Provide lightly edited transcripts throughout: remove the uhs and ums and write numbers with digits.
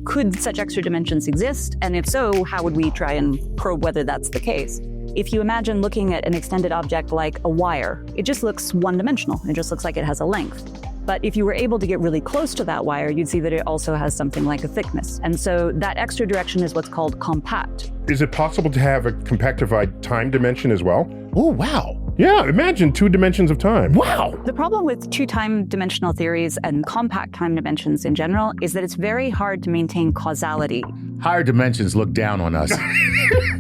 could such extra dimensions exist? And if so, how would we try and probe whether that's the case? If you imagine looking at an extended object like a wire, it just looks one-dimensional. It just looks like it has a length. But if you were able to get really close to that wire, you'd see that it also has something like a thickness. And so that extra direction is what's called compact. Is it possible to have a compactified time dimension as well? Oh, wow. Yeah, imagine 2 dimensions of time. Wow. The problem with 2-time dimensional theories and compact time dimensions in general is that it's very hard to maintain causality. Higher dimensions look down on us.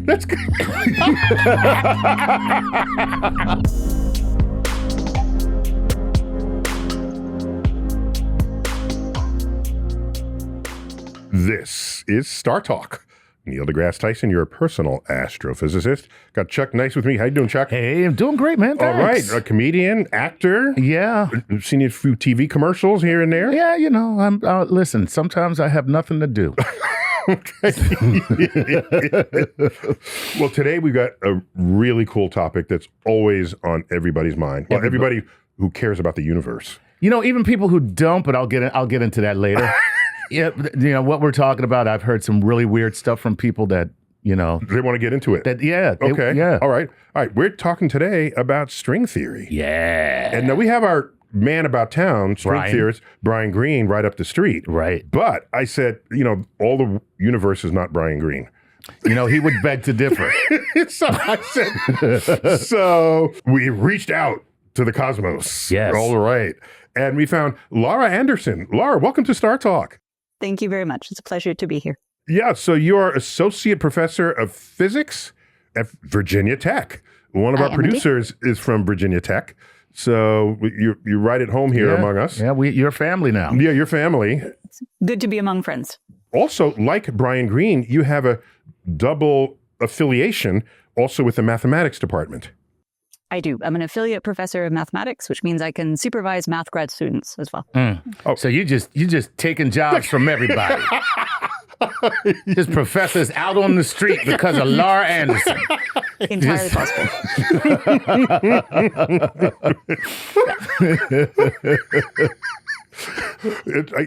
That's good. This is StarTalk. Neil deGrasse Tyson, your personal astrophysicist. Got Chuck Nice with me. How you doing, Chuck? Hey, I'm doing great, man. Thanks. All right. A comedian, actor. Yeah. I've seen you a few TV commercials here and there. Yeah, you know, listen, sometimes I have nothing to do. Well, today we got a really cool topic that's always on everybody's mind. Well, everybody who cares about the universe. You know, even people who don't, but I'll get into that later. Yeah, you know, what we're talking about, I've heard some really weird stuff from people that, you know. They want to get into it. Okay. Yeah. All right. We're talking today about string theory. Yeah. And now we have our man about town, string theorist, Brian Greene, right up the street. Right. But I said, you know, all the universe is not Brian Greene. You know, he would beg to differ. So I said, so we reached out to the cosmos. Yes. All right. And we found Lara Anderson. Lara, welcome to StarTalk. Thank you very much. It's a pleasure to be here. Yeah, so you're associate professor of physics at Virginia Tech. One of our producers is from Virginia Tech. So you're right at home here among us. Yeah, you're family now. Yeah, your family. It's good to be among friends. Also, like Brian Greene, you have a double affiliation also with the mathematics department. I do. I'm an affiliate professor of mathematics, which means I can supervise math grad students as well. Oh, so you just taking jobs from everybody. Just professors out on the street because of Lara Anderson. Entirely possible.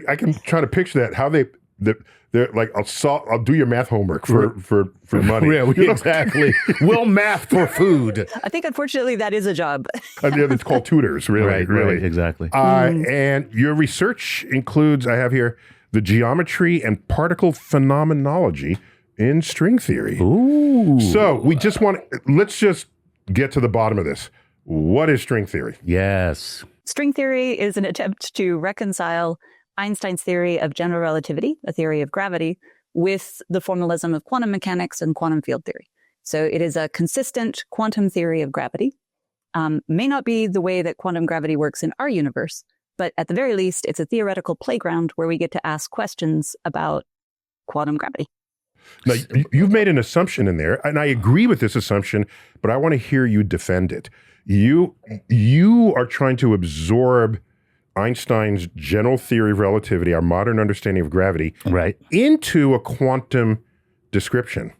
I can try to picture that, how they're like, I'll do your math homework for money. Yeah, exactly. We'll math for food. I think, unfortunately, that is a job. It's called tutors, really. Right, exactly. And your research includes, I have here, the geometry and particle phenomenology in string theory. Ooh. So let's just get to the bottom of this. What is string theory? Yes. String theory is an attempt to reconcile Einstein's theory of general relativity, a theory of gravity, with the formalism of quantum mechanics and quantum field theory. So it is a consistent quantum theory of gravity. May not be the way that quantum gravity works in our universe, but at the very least, it's a theoretical playground where we get to ask questions about quantum gravity. Now, you've made an assumption in there, and I agree with this assumption, but I want to hear you defend it. You are trying to absorb Einstein's general theory of relativity, our modern understanding of gravity, into a quantum description.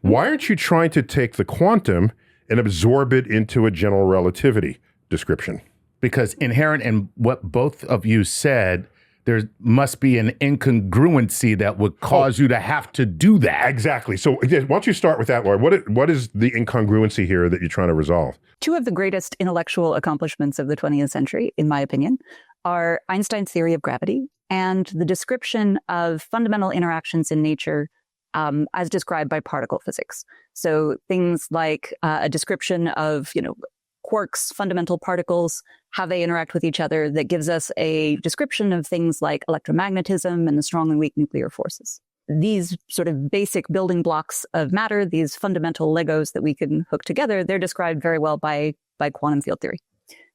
Why aren't you trying to take the quantum and absorb it into a general relativity description? Because inherent in what both of you said, there must be an incongruency that would cause you to have to do that. Exactly. So why don't you start with that, Laura? What is the incongruency here that you're trying to resolve? Two of the greatest intellectual accomplishments of the 20th century, in my opinion, are Einstein's theory of gravity and the description of fundamental interactions in nature as described by particle physics. So things like a description of, quarks, fundamental particles, how they interact with each other, that gives us a description of things like electromagnetism and the strong and weak nuclear forces. These sort of basic building blocks of matter, these fundamental Legos that we can hook together, they're described very well by quantum field theory.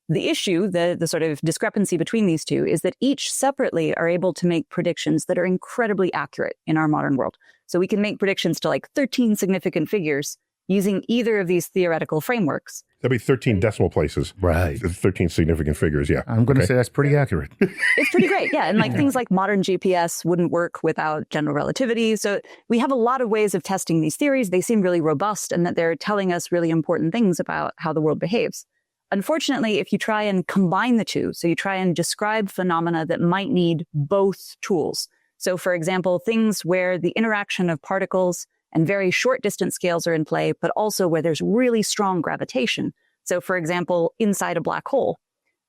The issue, the sort of discrepancy between these two, is that each separately are able to make predictions that are incredibly accurate in our modern world. So we can make predictions to like 13 significant figures using either of these theoretical frameworks. That'd be 13 decimal places. Right. 13 significant figures, yeah. I'm going to say that's pretty accurate. It's pretty great, yeah. And like things like modern GPS wouldn't work without general relativity. So we have a lot of ways of testing these theories. They seem really robust and that they're telling us really important things about how the world behaves. Unfortunately, if you try and combine the two, so you try and describe phenomena that might need both tools. So for example, things where the interaction of particles and very short distance scales are in play, but also where there's really strong gravitation. So for example, inside a black hole,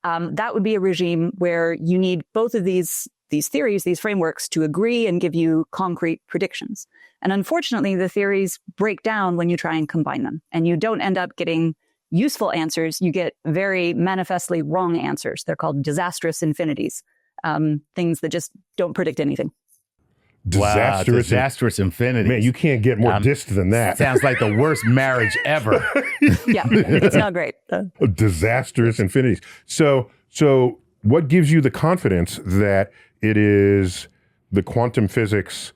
that would be a regime where you need both of these theories, these frameworks, to agree and give you concrete predictions. And unfortunately, the theories break down when you try and combine them, and you don't end up getting useful answers. You get very manifestly wrong answers. They're called disastrous infinities, things that just don't predict anything. Disastrous infinity. Man, you can't get more dist than that. Sounds like the worst marriage ever. Yeah, it's not great. Disastrous infinities. So what gives you the confidence that it is the quantum physics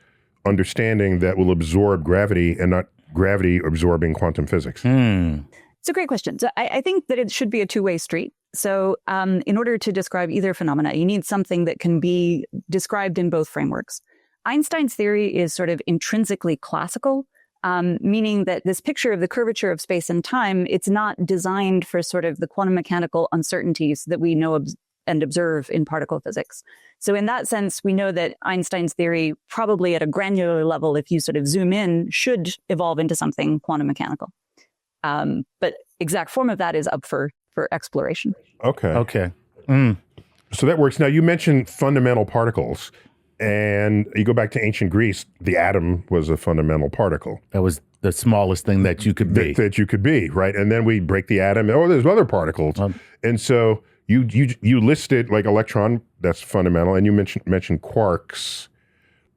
understanding that will absorb gravity and not gravity absorbing quantum physics? It's a great question. So I think that it should be a two-way street. So in order to describe either phenomena, you need something that can be described in both frameworks. Einstein's theory is sort of intrinsically classical, meaning that this picture of the curvature of space and time, it's not designed for sort of the quantum mechanical uncertainties that we know and observe in particle physics. So in that sense, we know that Einstein's theory, probably at a granular level, if you sort of zoom in, should evolve into something quantum mechanical. But exact form of that is up for exploration. Okay. So that works. Now, you mentioned fundamental particles. And you go back to ancient Greece, the atom was a fundamental particle. That was the smallest thing that you could be. That you could be, right? And then we break the atom. Oh, there's other particles. And so you listed like electron, that's fundamental. And you mentioned quarks.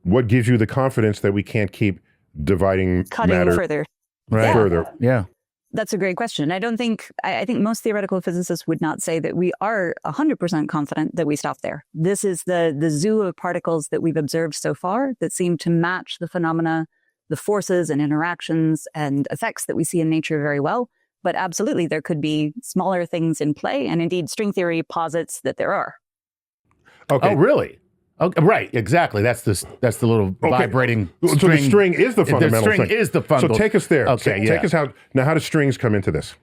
What gives you the confidence that we can't keep dividing Cutting matter further? Right. Further. Yeah. That's a great question. I think most theoretical physicists would not say that we are 100% confident that we stop there. This is the zoo of particles that we've observed so far that seem to match the phenomena, the forces and interactions and effects that we see in nature very well. But absolutely, there could be smaller things in play. And indeed, string theory posits that there are. Okay. Oh, really? Okay, right, exactly. That's the little vibrating string. So the string is the fundamental thing. The string is the fundamental. So take us there. Okay, Take us out. Now, how do strings come into this?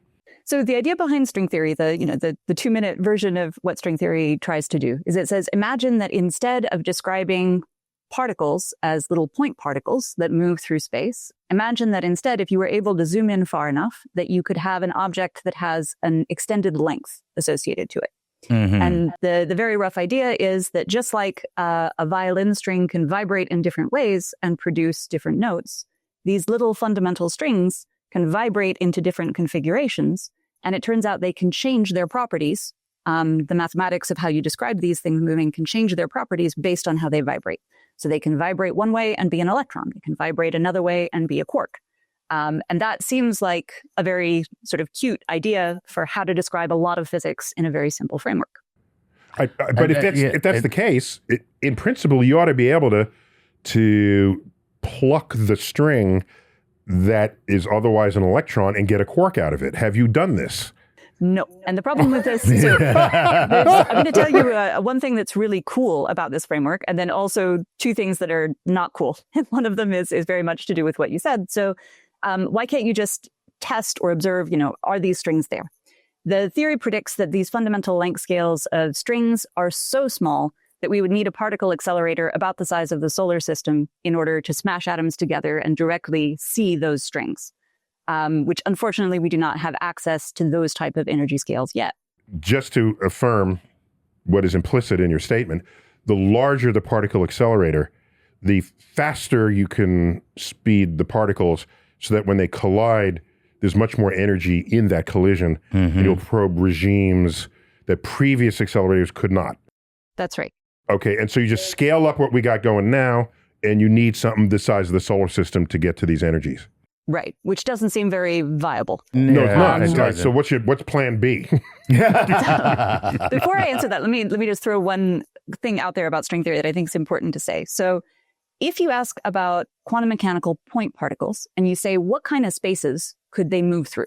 So the idea behind string theory, the 2-minute version of what string theory tries to do, is it says, imagine that instead of describing particles as little point particles that move through space, imagine that instead, if you were able to zoom in far enough, that you could have an object that has an extended length associated to it. Mm-hmm. And the very rough idea is that just like a violin string can vibrate in different ways and produce different notes, these little fundamental strings can vibrate into different configurations. And it turns out they can change their properties. The mathematics of how you describe these things moving can change their properties based on how they vibrate. So they can vibrate one way and be an electron. They can vibrate another way and be a quark. And that seems like a very sort of cute idea for how to describe a lot of physics in a very simple framework. But if that's the case, in principle, you ought to be able to pluck the string that is otherwise an electron and get a quark out of it. Have you done this? No. And the problem with this, so I'm going to tell you one thing that's really cool about this framework, and then also two things that are not cool. And one of them is very much to do with what you said. So why can't you just test or observe, are these strings there? The theory predicts that these fundamental length scales of strings are so small that we would need a particle accelerator about the size of the solar system in order to smash atoms together and directly see those strings, which unfortunately we do not have access to those type of energy scales yet. Just to affirm what is implicit in your statement, the larger the particle accelerator, the faster you can speed the particles so that when they collide, there's much more energy in that collision. Mm-hmm. And you'll probe regimes that previous accelerators could not. That's right. Okay, and so you just scale up what we got going now, and you need something the size of the solar system to get to these energies. Right, which doesn't seem very viable. No, it's not. Right. So what's plan B? Before I answer that, let me just throw one thing out there about string theory that I think is important to say. So if you ask about quantum mechanical point particles and you say, what kind of spaces could they move through?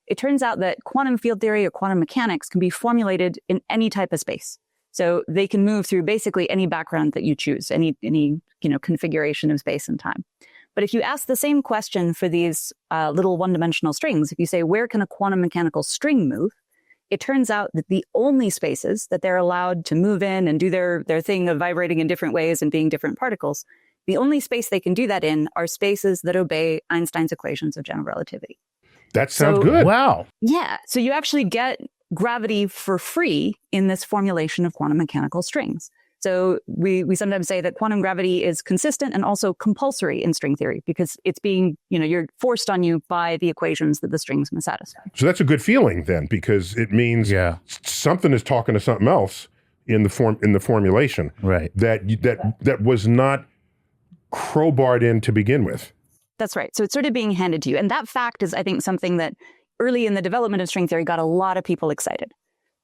It turns out that quantum field theory or quantum mechanics can be formulated in any type of space. So they can move through basically any background that you choose, any configuration of space and time. But if you ask the same question for these little one-dimensional strings, if you say, where can a quantum mechanical string move? it turns out that the only spaces that they're allowed to move in and do their thing of vibrating in different ways and being different particles, the only space they can do that in are spaces that obey Einstein's equations of general relativity. That sounds good. Wow. Yeah. So you actually get gravity for free in this formulation of quantum mechanical strings. So we sometimes say that quantum gravity is consistent and also compulsory in string theory because it's being, you're forced on you by the equations that the strings must satisfy. So that's a good feeling then, because it means something is talking to something else in the formulation, right? That was not crowbarred in to begin with. That's right. So it's sort of being handed to you. And that fact is, I think, something that early in the development of string theory got a lot of people excited.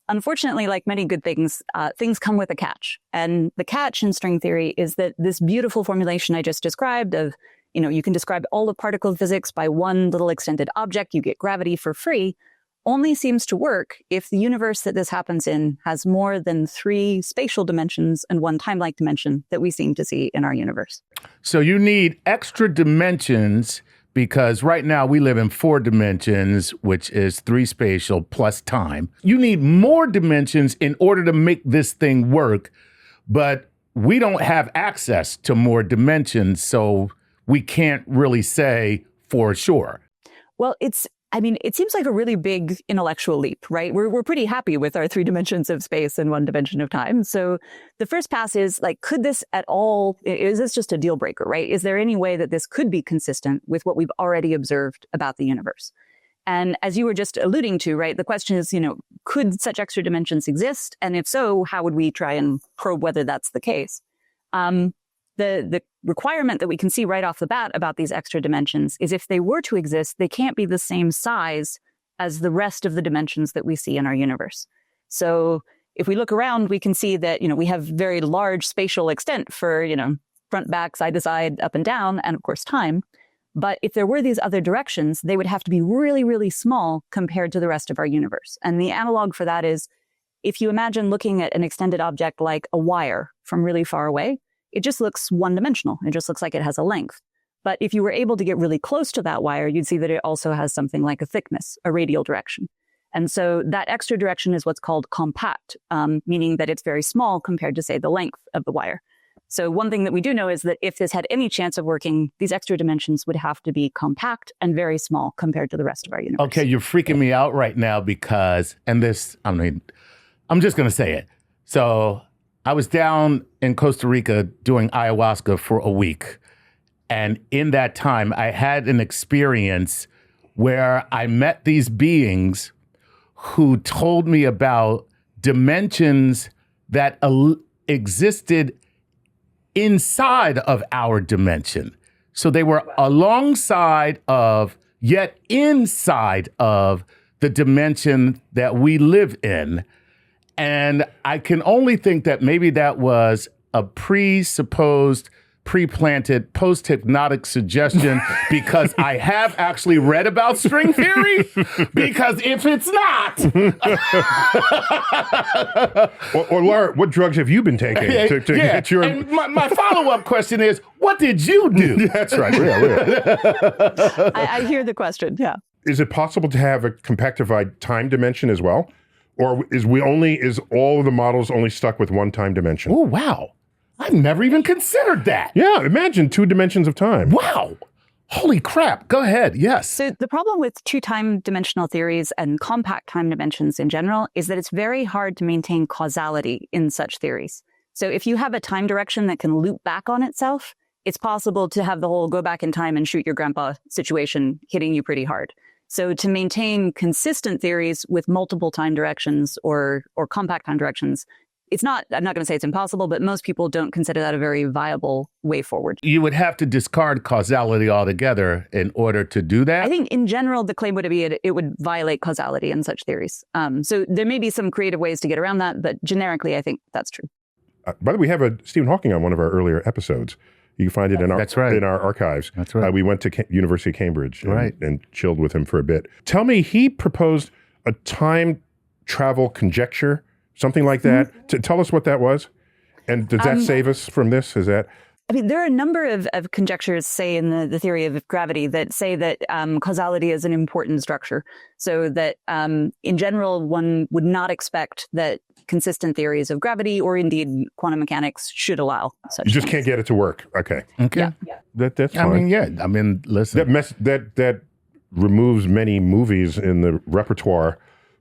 Unfortunately, like many good things, things come with a catch. And the catch in string theory is that this beautiful formulation I just described of, you can describe all of particle physics by one little extended object, you get gravity for free, only seems to work if the universe that this happens in has more than 3 spatial dimensions and 1 time-like dimension that we seem to see in our universe. So you need extra dimensions because right now we live in 4 dimensions, which is 3 spatial plus time. You need more dimensions in order to make this thing work, but we don't have access to more dimensions, so we can't really say for sure. Well, it seems like a really big intellectual leap, right? We're pretty happy with our 3 dimensions of space and 1 dimension of time. So the first pass is like, could this at all, is this just a deal breaker, right? Is there any way that this could be consistent with what we've already observed about the universe? And as you were just alluding to, right, the question is, could such extra dimensions exist? And if so, how would we try and probe whether that's the case? The requirement that we can see right off the bat about these extra dimensions is if they were to exist, they can't be the same size as the rest of the dimensions that we see in our universe. So if we look around, we can see that, we have very large spatial extent for, front, back, side to side, up and down, and of course time. But if there were these other directions, they would have to be really, really small compared to the rest of our universe. And the analog for that is if you imagine looking at an extended object like a wire from really far away, it just looks one-dimensional. It just looks like it has a length. But if you were able to get really close to that wire, you'd see that it also has something like a thickness, a radial direction. And so that extra direction is what's called compact, meaning that it's very small compared to, say, the length of the wire. So one thing that we do know is that if this had any chance of working, these extra dimensions would have to be compact and very small compared to the rest of our universe. Okay, you're freaking me out right now because, I'm just going to say it. So I was down in Costa Rica doing ayahuasca for a week. And in that time, I had an experience where I met these beings who told me about dimensions that existed inside of our dimension. So they were alongside of, yet inside of the dimension that we live in. And I can only think that maybe that was a presupposed, pre-planted, post-hypnotic suggestion because I have actually read about string theory. Because if it's not... or Lara, what drugs have you been taking to get your... And my follow-up question is, what did you do? That's right. Yeah. I hear the question, yeah. Is it possible to have a compactified time dimension as well? Or is all of the models only stuck with 1 time dimension? Oh, wow. I've never even considered that. Yeah, imagine 2 dimensions of time. Wow. Holy crap. Go ahead. Yes. So the problem with 2 time dimensional theories and compact time dimensions in general is that it's very hard to maintain causality in such theories. So if you have a time direction that can loop back on itself, it's possible to have the whole go back in time and shoot your grandpa situation hitting you pretty hard. So to maintain consistent theories with multiple time directions or compact time directions, I'm not going to say it's impossible, but most people don't consider that a very viable way forward. You would have to discard causality altogether in order to do that? I think in general, the claim would be it would violate causality in such theories. So there may be some creative ways to get around that, but generically, I think that's true. By the way, we have a Stephen Hawking on one of our earlier episodes. You can find it in our archives. That's right. We went to University of Cambridge and chilled with him for a bit. Tell me, he proposed a time travel conjecture, something like that. Tell us what that was. And does that save us from this? Is that... I mean, there are a number of conjectures, say, in the theory of gravity that say that causality is an important structure. So that in general, one would not expect that consistent theories of gravity or indeed quantum mechanics should allow such You just things. can't get it to work. Okay. Okay. Yeah. That's I fine. mean, listen. That removes many movies in the repertoire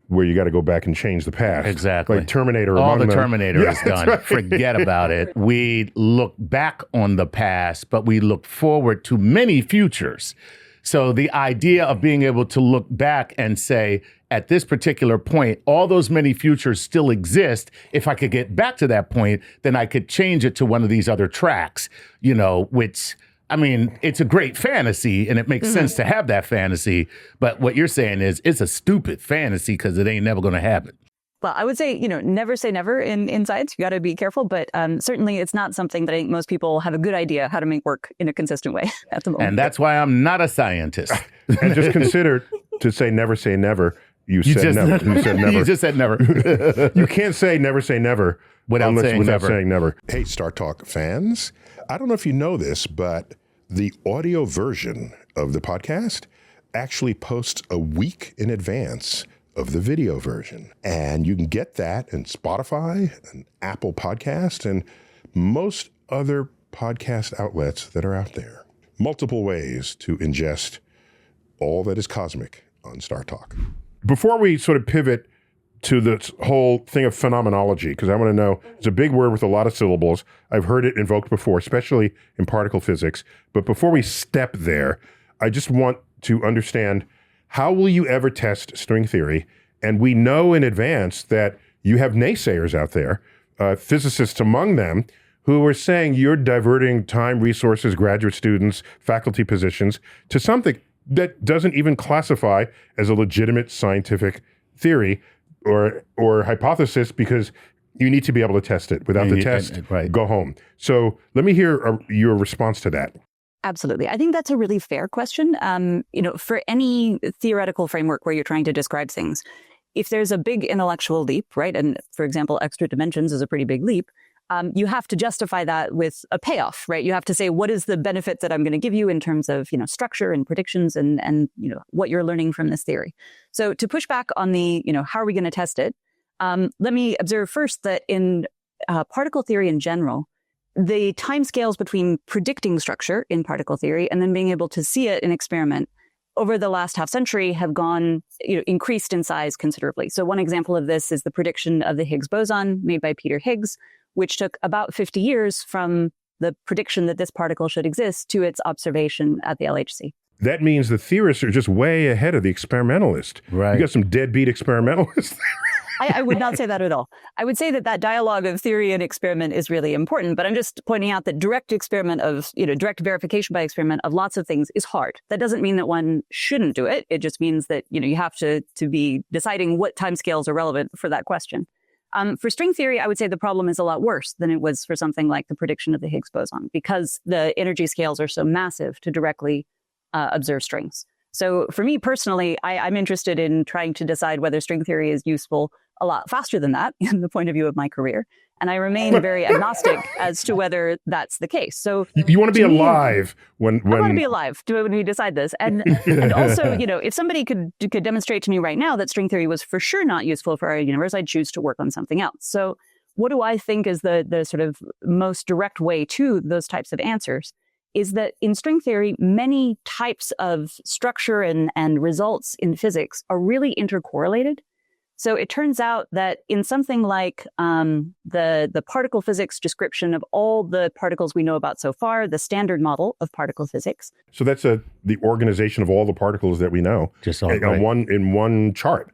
where you got to go back and change the past. Exactly. Like Terminator. All among the them. Terminator Yeah, is that's done. right. Forget about it. We look back on the past, but we look forward to many futures. So the idea of being able to look back and say, at this particular point, all those many futures still exist. If I could get back to that point, then I could change it to one of these other tracks, which, I mean, it's a great fantasy and it makes sense to have that fantasy. But what you're saying is it's a stupid fantasy because it ain't never going to happen. Well, I would say, never say never in science. You got to be careful, but certainly it's not something that I think most people have a good idea how to make work in a consistent way at the moment. And that's why I'm not a scientist. And just consider to say never. You said never. You said never. You just said never. You can't say never Without saying never. Hey, StarTalk fans, I don't know if you know this, but the audio version of the podcast actually posts a week in advance of the video version. And you can get that in Spotify and Apple Podcast and most other podcast outlets that are out there. Multiple ways to ingest all that is cosmic on StarTalk. Before we sort of pivot to this whole thing of phenomenology, because I want to know, it's a big word with a lot of syllables. I've heard it invoked before, especially in particle physics. But before we step there, I just want to understand, how will you ever test string theory? And we know in advance that you have naysayers out there, physicists among them, who are saying you're diverting time, resources, graduate students, faculty positions to something that doesn't even classify as a legitimate scientific theory or hypothesis, because you need to be able to test it. Without the test, go home. So let me hear your response to that. Absolutely. I think that's a really fair question. For any theoretical framework where you're trying to describe things, if there's a big intellectual leap, right, and for example, extra dimensions is a pretty big leap, you have to justify that with a payoff, right? You have to say, what is the benefit that I'm going to give you in terms of, structure and predictions and what you're learning from this theory. So to push back on the, how are we going to test it? Let me observe first that in particle theory in general, the timescales between predicting structure in particle theory and then being able to see it in experiment over the last half century have gone, increased in size considerably. So one example of this is the prediction of the Higgs boson made by Peter Higgs, which took about 50 years from the prediction that this particle should exist to its observation at the LHC. That means the theorists are just way ahead of the experimentalist. Right. You got some deadbeat experimentalists. I would not say that at all. I would say that dialogue of theory and experiment is really important, but I'm just pointing out that direct verification by experiment of lots of things is hard. That doesn't mean that one shouldn't do it. It just means that, you have to be deciding what timescales are relevant for that question. For string theory, I would say the problem is a lot worse than it was for something like the prediction of the Higgs boson, because the energy scales are so massive to directly observe strings. So for me personally, I'm interested in trying to decide whether string theory is useful a lot faster than that in the point of view of my career. And I remain very agnostic as to whether that's the case. So you want to be alive when I want to be alive when we decide this. And also, if somebody could demonstrate to me right now that string theory was for sure not useful for our universe, I'd choose to work on something else. So what do I think is the sort of most direct way to those types of answers is that in string theory, many types of structure and results in physics are really intercorrelated. So it turns out that in something like the particle physics description of all the particles we know about so far, the standard model of particle physics. So that's the organization of all the particles that we know in one chart.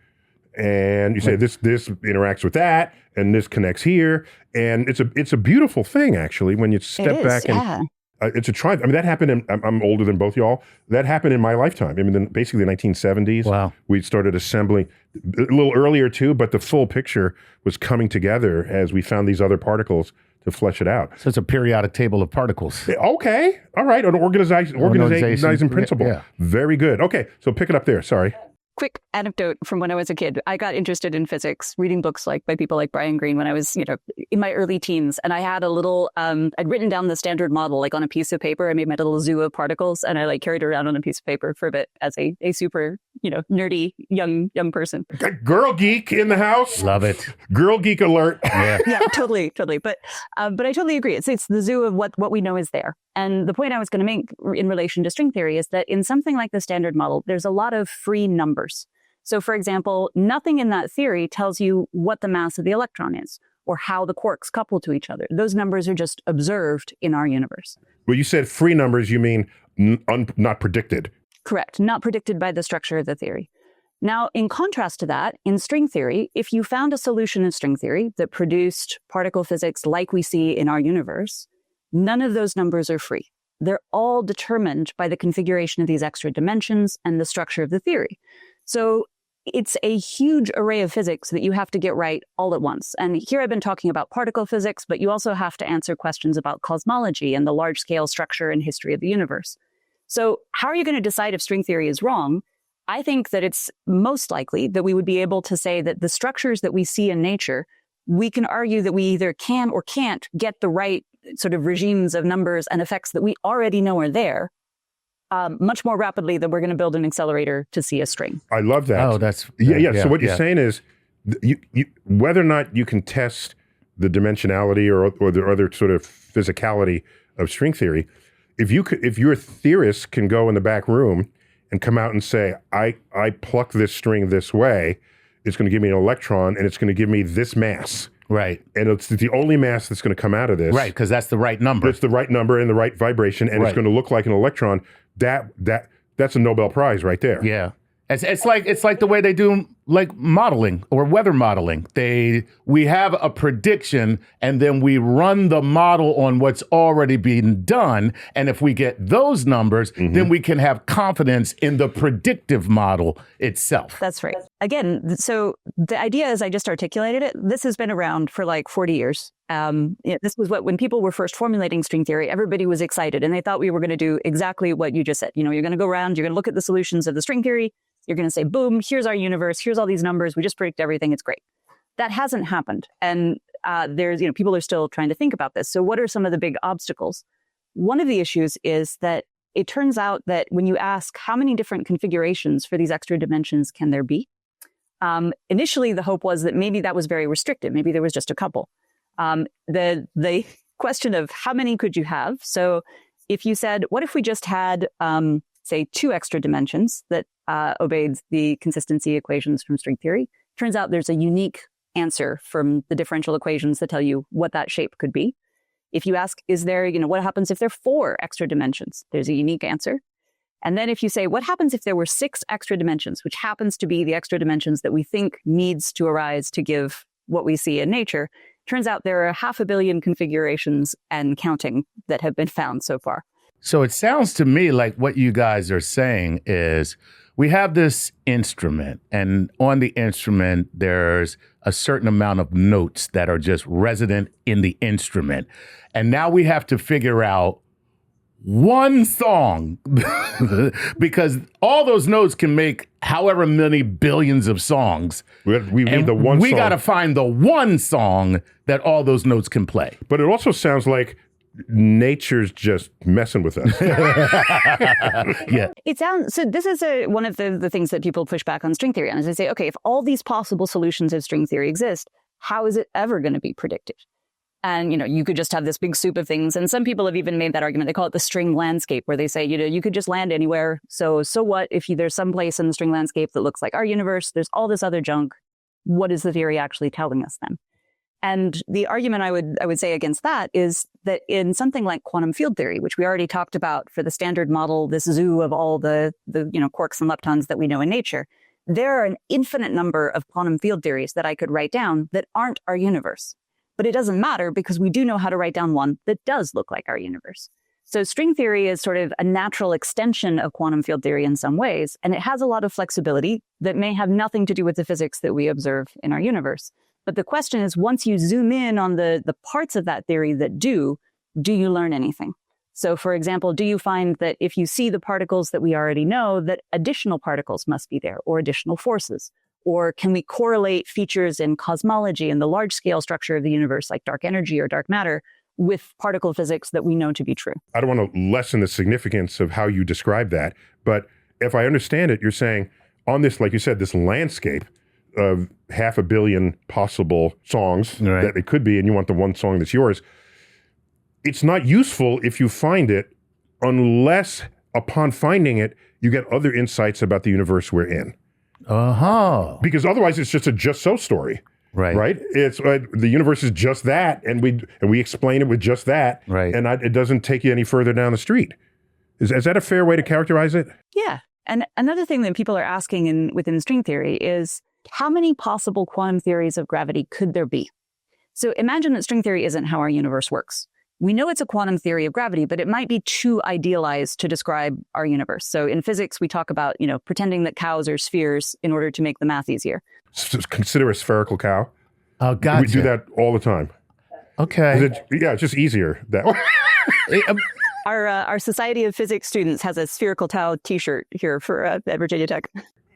And you say this interacts with that, and this connects here, and it's a beautiful thing actually when you step back and. It's a triumph. I mean, that happened I'm older than both y'all. That happened in my lifetime. I mean, basically the 1970s. Wow. We started assembling a little earlier too, but the full picture was coming together as we found these other particles to flesh it out. So it's a periodic table of particles. Okay. All right. An organizing principle. Yeah. Very good. Okay. So pick it up there. Sorry. quick anecdote from when I was a kid. I got interested in physics, reading books by people like Brian Greene when I was, in my early teens. And I had a little, I'd written down the standard model, on a piece of paper. I made my little zoo of particles and I carried it around on a piece of paper for a bit as a super, nerdy young person. Girl geek in the house. Love it. Girl geek alert. Yeah, yeah, totally. But I totally agree. It's the zoo of what we know is there. And the point I was going to make in relation to string theory is that in something like the standard model, there's a lot of free numbers. So, for example, nothing in that theory tells you what the mass of the electron is or how the quarks couple to each other. Those numbers are just observed in our universe. Well, you said free numbers, you mean not predicted. Correct. Not predicted by the structure of the theory. Now, in contrast to that, in string theory, if you found a solution in string theory that produced particle physics like we see in our universe, none of those numbers are free. They're all determined by the configuration of these extra dimensions and the structure of the theory. So it's a huge array of physics that you have to get right all at once. And here I've been talking about particle physics, but you also have to answer questions about cosmology and the large-scale structure and history of the universe. So how are you going to decide if string theory is wrong? I think that it's most likely that we would be able to say that the structures that we see in nature, we can argue that we either can or can't get the right sort of regimes of numbers and effects that we already know are there much more rapidly than we're going to build an accelerator to see a string. I love that. Oh, that's... Yeah. So what you're saying is whether or not you can test the dimensionality or the other sort of physicality of string theory, if your theorist can go in the back room and come out and say, I pluck this string this way, it's going to give me an electron and it's going to give me this mass. Right. And it's the only mass that's going to come out of this. Right, because that's the right number. It's the right number and the right vibration, and it's going to look like an electron. That's a Nobel Prize right there. Yeah. It's like the way they do modeling or weather modeling. We have a prediction and then we run the model on what's already been done. And if we get those numbers, then we can have confidence in the predictive model itself. That's right. Again, so the idea as I just articulated it, this has been around for 40 years. This was when people were first formulating string theory, everybody was excited and they thought we were going to do exactly what you just said. You're going to go around, you're going to look at the solutions of the string theory. You're going to say, boom, here's our universe. Here's all these numbers. We just predict everything. It's great. That hasn't happened. And there's, people are still trying to think about this. So what are some of the big obstacles? One of the issues is that it turns out that when you ask how many different configurations for these extra dimensions can there be? Initially, the hope was that maybe that was very restricted. Maybe there was just a couple. The question of how many could you have? So if you said, what if we just had, say, 2 extra dimensions that obeyed the consistency equations from string theory? Turns out there's a unique answer from the differential equations that tell you what that shape could be. If you ask, is there, what happens if there are 4 extra dimensions? There's a unique answer. And then if you say, what happens if there were 6 extra dimensions, which happens to be the extra dimensions that we think needs to arise to give what we see in nature? Turns out there are 500 million configurations and counting that have been found so far. So it sounds to me like what you guys are saying is we have this instrument, and on the instrument, there's a certain amount of notes that are just resident in the instrument. And now we have to figure out one song because all those notes can make however many billions of songs. We need the one song. We got to find the one song that all those notes can play. But it also sounds like nature's just messing with us. Yeah. It sounds, so this is one of the things that people push back on string theory on, is they say, okay, if all these possible solutions of string theory exist, how is it ever going to be predicted? And, you could just have this big soup of things. And some people have even made that argument. They call it the string landscape, where they say, you could just land anywhere. So what if there's some place in the string landscape that looks like our universe? There's all this other junk. What is the theory actually telling us then? And the argument I would say against that is that in something like quantum field theory, which we already talked about for the standard model, this zoo of all the quarks and leptons that we know in nature, there are an infinite number of quantum field theories that I could write down that aren't our universe. But it doesn't matter because we do know how to write down one that does look like our universe. So string theory is sort of a natural extension of quantum field theory in some ways, and it has a lot of flexibility that may have nothing to do with the physics that we observe in our universe. But the question is, once you zoom in on the parts of that theory that do you learn anything? So, for example, do you find that if you see the particles that we already know, that additional particles must be there or additional forces? Or can we correlate features in cosmology and the large-scale structure of the universe, like dark energy or dark matter, with particle physics that we know to be true? I don't want to lessen the significance of how you describe that, but if I understand it, you're saying on this, like you said, this landscape of 500 million possible songs that it could be, and you want the one song that's yours, it's not useful if you find it unless upon finding it, you get other insights about the universe we're in. Because otherwise it's just a just so story. Right? It's the universe is just that, and we explain it with just that, and it doesn't take you any further down the street. Is that a fair way to characterize it? Yeah. And another thing that people are asking within string theory is, how many possible quantum theories of gravity could there be? So imagine that string theory isn't how our universe works. We know it's a quantum theory of gravity, but it might be too idealized to describe our universe. So in physics, we talk about, pretending that cows are spheres in order to make the math easier. So consider a spherical cow. Oh, gotcha. We do that all the time. Okay. It's just easier that way. Our Society of Physics students has a spherical cow T-shirt here for at Virginia Tech.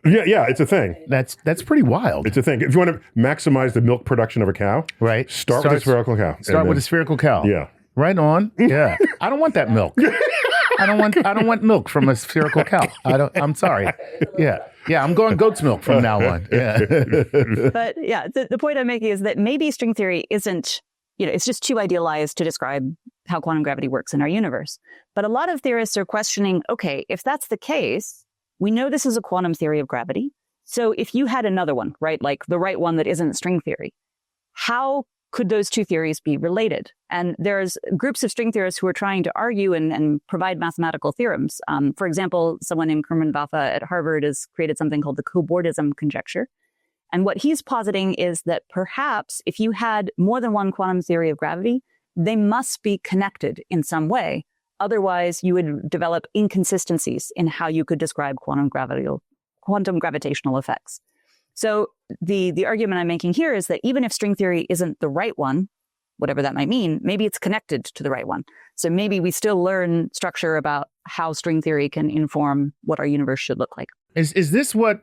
Yeah, it's a thing. That's pretty wild. It's a thing. If you want to maximize the milk production of a cow, start with a spherical cow. Start with a spherical cow. Yeah. Right on. Yeah. I don't want that milk. I don't want milk from a spherical cow. I'm sorry. Yeah. I'm going goat's milk from now on. Yeah. But yeah, the point I'm making is that maybe string theory isn't, it's just too idealized to describe how quantum gravity works in our universe. But a lot of theorists are questioning, okay, if that's the case, we know this is a quantum theory of gravity. So if you had another one, right, like the right one that isn't string theory, how could those two theories be related? And there's groups of string theorists who are trying to argue and provide mathematical theorems. For example, someone named Kerman Vafa at Harvard has created something called the cobordism conjecture. And what he's positing is that perhaps if you had more than one quantum theory of gravity, they must be connected in some way. Otherwise, you would develop inconsistencies in how you could describe quantum gravitational effects. So the argument I'm making here is that even if string theory isn't the right one, whatever that might mean, maybe it's connected to the right one. So maybe we still learn structure about how string theory can inform what our universe should look like. Is this what,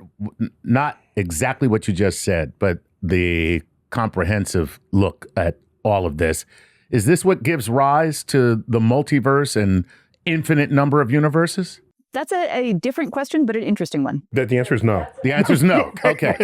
not exactly what you just said, but the comprehensive look at all of this, is this what gives rise to the multiverse and infinite number of universes? That's a different question, but an interesting one. The answer is no. The answer is no. Okay.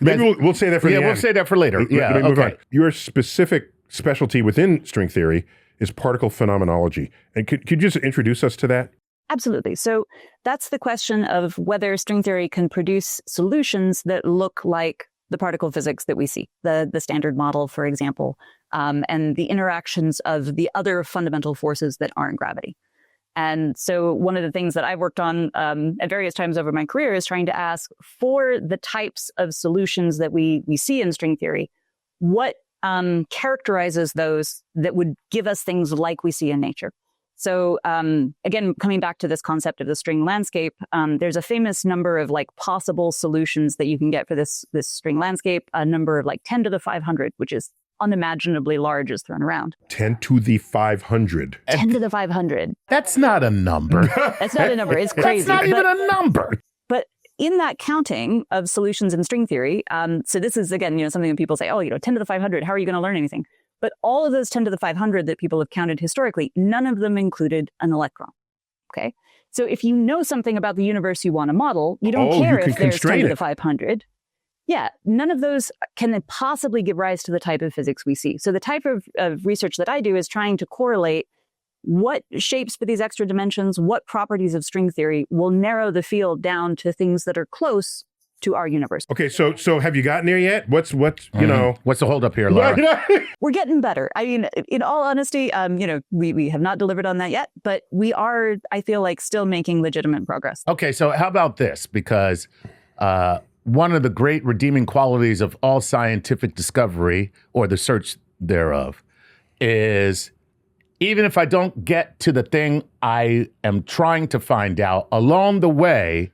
Maybe we'll say that for the end. Yeah, we'll say that for later. Yeah, let me move on. Your specific specialty within string theory is particle phenomenology. And could you just introduce us to that? Absolutely. So that's the question of whether string theory can produce solutions that look like the particle physics that we see, the standard model, for example, and the interactions of the other fundamental forces that aren't gravity. And so one of the things that I've worked on at various times over my career is trying to ask, for the types of solutions that we see in string theory, what characterizes those that would give us things like we see in nature? So again, coming back to this concept of the string landscape, there's a famous number of possible solutions that you can get for this string landscape, a number of 10 to the 500, which is unimaginably large, is thrown around. 10 to the 500. 10 to the 500. That's not a number. That's not a number. It's crazy. That's not even a number. But in that counting of solutions in string theory, so this is, again, something that people say, 10 to the 500, how are you going to learn anything? But all of those 10 to the 500 that people have counted historically, none of them included an electron. Okay. So if you know something about the universe you want to model, you don't care if there's 10 to the 500. Yeah, none of those can possibly give rise to the type of physics we see. So the type of research that I do is trying to correlate what shapes for these extra dimensions, what properties of string theory will narrow the field down to things that are close to our universe. Okay, so have you gotten there yet? What's what's the holdup here, Lara? We're getting better. I mean, in all honesty, we have not delivered on that yet, but we are, I feel like, still making legitimate progress. Okay, so how about this? Because one of the great redeeming qualities of all scientific discovery, or the search thereof, is even if I don't get to the thing I am trying to find out, along the way,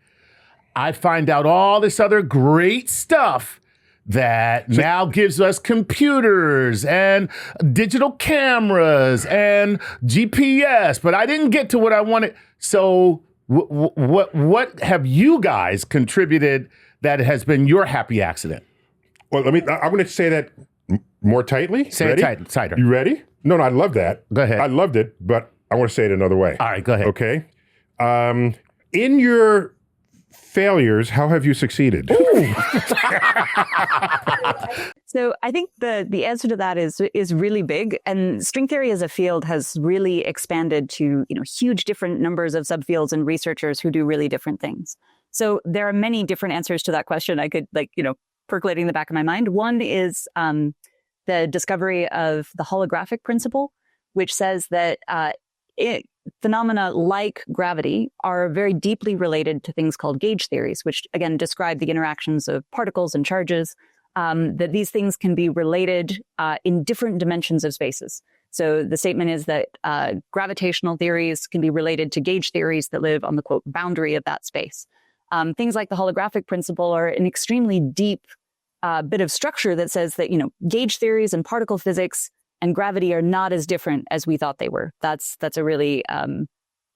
I find out all this other great stuff that now gives us computers and digital cameras and GPS, but I didn't get to what I wanted. So what have you guys contributed that has been your happy accident? Well, I'm going to say that more tightly. Say it tighter. You ready? No, I love that. Go ahead. I loved it, but I want to say it another way. All right, go ahead. Okay. In your failures, how have you succeeded? So I think the answer to that is really big, and string theory as a field has really expanded to huge different numbers of subfields and researchers who do really different things. So there are many different answers to that question. I could percolating in the back of my mind. One is the discovery of the holographic principle, which says that phenomena like gravity are very deeply related to things called gauge theories, which again describe the interactions of particles and charges, that these things can be related in different dimensions of spaces. So the statement is that gravitational theories can be related to gauge theories that live on the, quote, boundary of that space. Things like the holographic principle are an extremely deep bit of structure that says that, gauge theories and particle physics and gravity are not as different as we thought they were. That's a really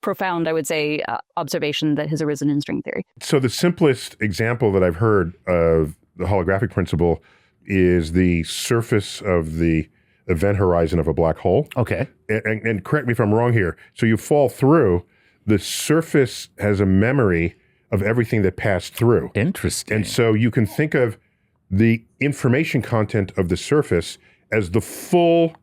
profound, I would say, observation that has arisen in string theory. So the simplest example that I've heard of the holographic principle is the surface of the event horizon of a black hole. Okay. And correct me if I'm wrong here. So you fall through, the surface has a memory of everything that passed through. Interesting. And so you can think of the information content of the surface as the full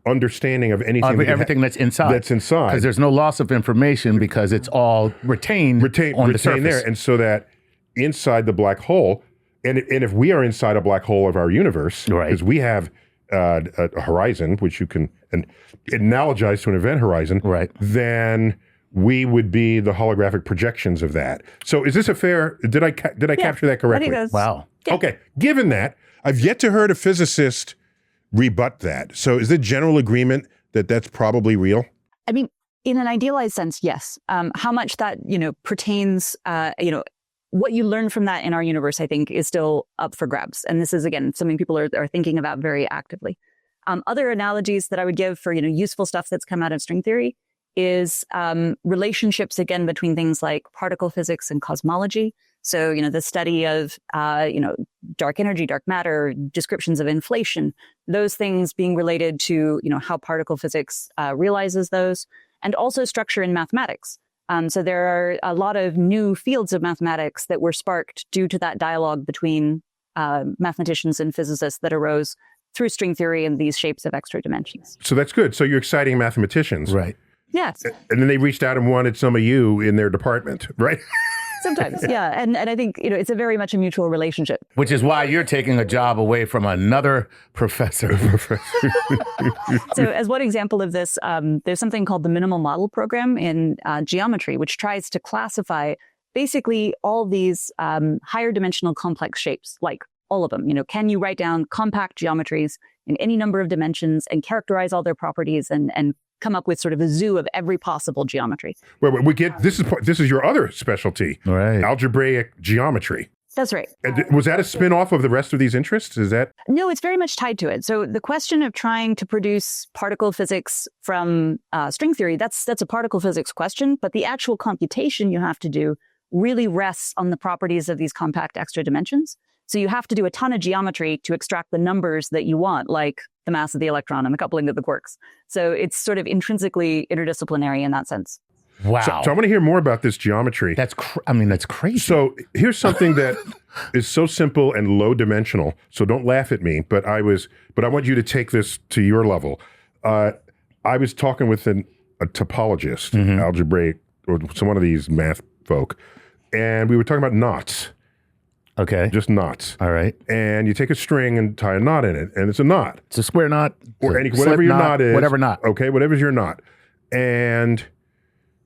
understanding of anything. Everything that's inside. That's inside. Because there's no loss of information because it's all retained on the surface. There. And so that inside the black hole, and if we are inside a black hole of our universe, because we have a horizon, which you can analogize to an event horizon, then we would be the holographic projections of that. So is this a fair, did I capture that correctly? Wow. Yeah. Okay. Given that, I've yet to heard a physicist rebut that. So is there general agreement that that's probably real? I mean, in an idealized sense, yes. How much that, pertains, what you learn from that in our universe, I think, is still up for grabs. And this is, again, something people are thinking about very actively. Other analogies that I would give for, useful stuff that's come out of string theory is relationships, again, between things like particle physics and cosmology. So, the study of, dark energy, dark matter, descriptions of inflation, those things being related to, how particle physics realizes those, and also structure in mathematics. So there are a lot of new fields of mathematics that were sparked due to that dialogue between mathematicians and physicists that arose through string theory and these shapes of extra dimensions. So that's good. So you're exciting mathematicians. Right. Yes. And then they reached out and wanted some of you in their department, right? Sometimes, yeah. And I think, it's a very much a mutual relationship. Which is why you're taking a job away from another professor. So as one example of this, there's something called the minimal model program in geometry, which tries to classify basically all these higher dimensional complex shapes, like all of them. Can you write down compact geometries in any number of dimensions and characterize all their properties and come up with sort of a zoo of every possible geometry? Well, we get this is your other specialty, right? Algebraic geometry. That's right. And was that a spin-off of the rest of these interests? Is that? No, it's very much tied to it. So the question of trying to produce particle physics from string theory, that's a particle physics question, but the actual computation you have to do really rests on the properties of these compact extra dimensions. So you have to do a ton of geometry to extract the numbers that you want, like the mass of the electron and the coupling of the quarks. So it's sort of intrinsically interdisciplinary in that sense. Wow. So I want to hear more about this geometry. That's crazy. So here's something that is so simple and low dimensional. So don't laugh at me, but I want you to take this to your level. I was talking with a topologist, algebraic, or one of these math folk, and we were talking about knots. Okay. Just knots. All right. And you take a string and tie a knot in it, and it's a knot. It's a square knot. Or whatever your knot is. Whatever knot. Okay, whatever's your knot. And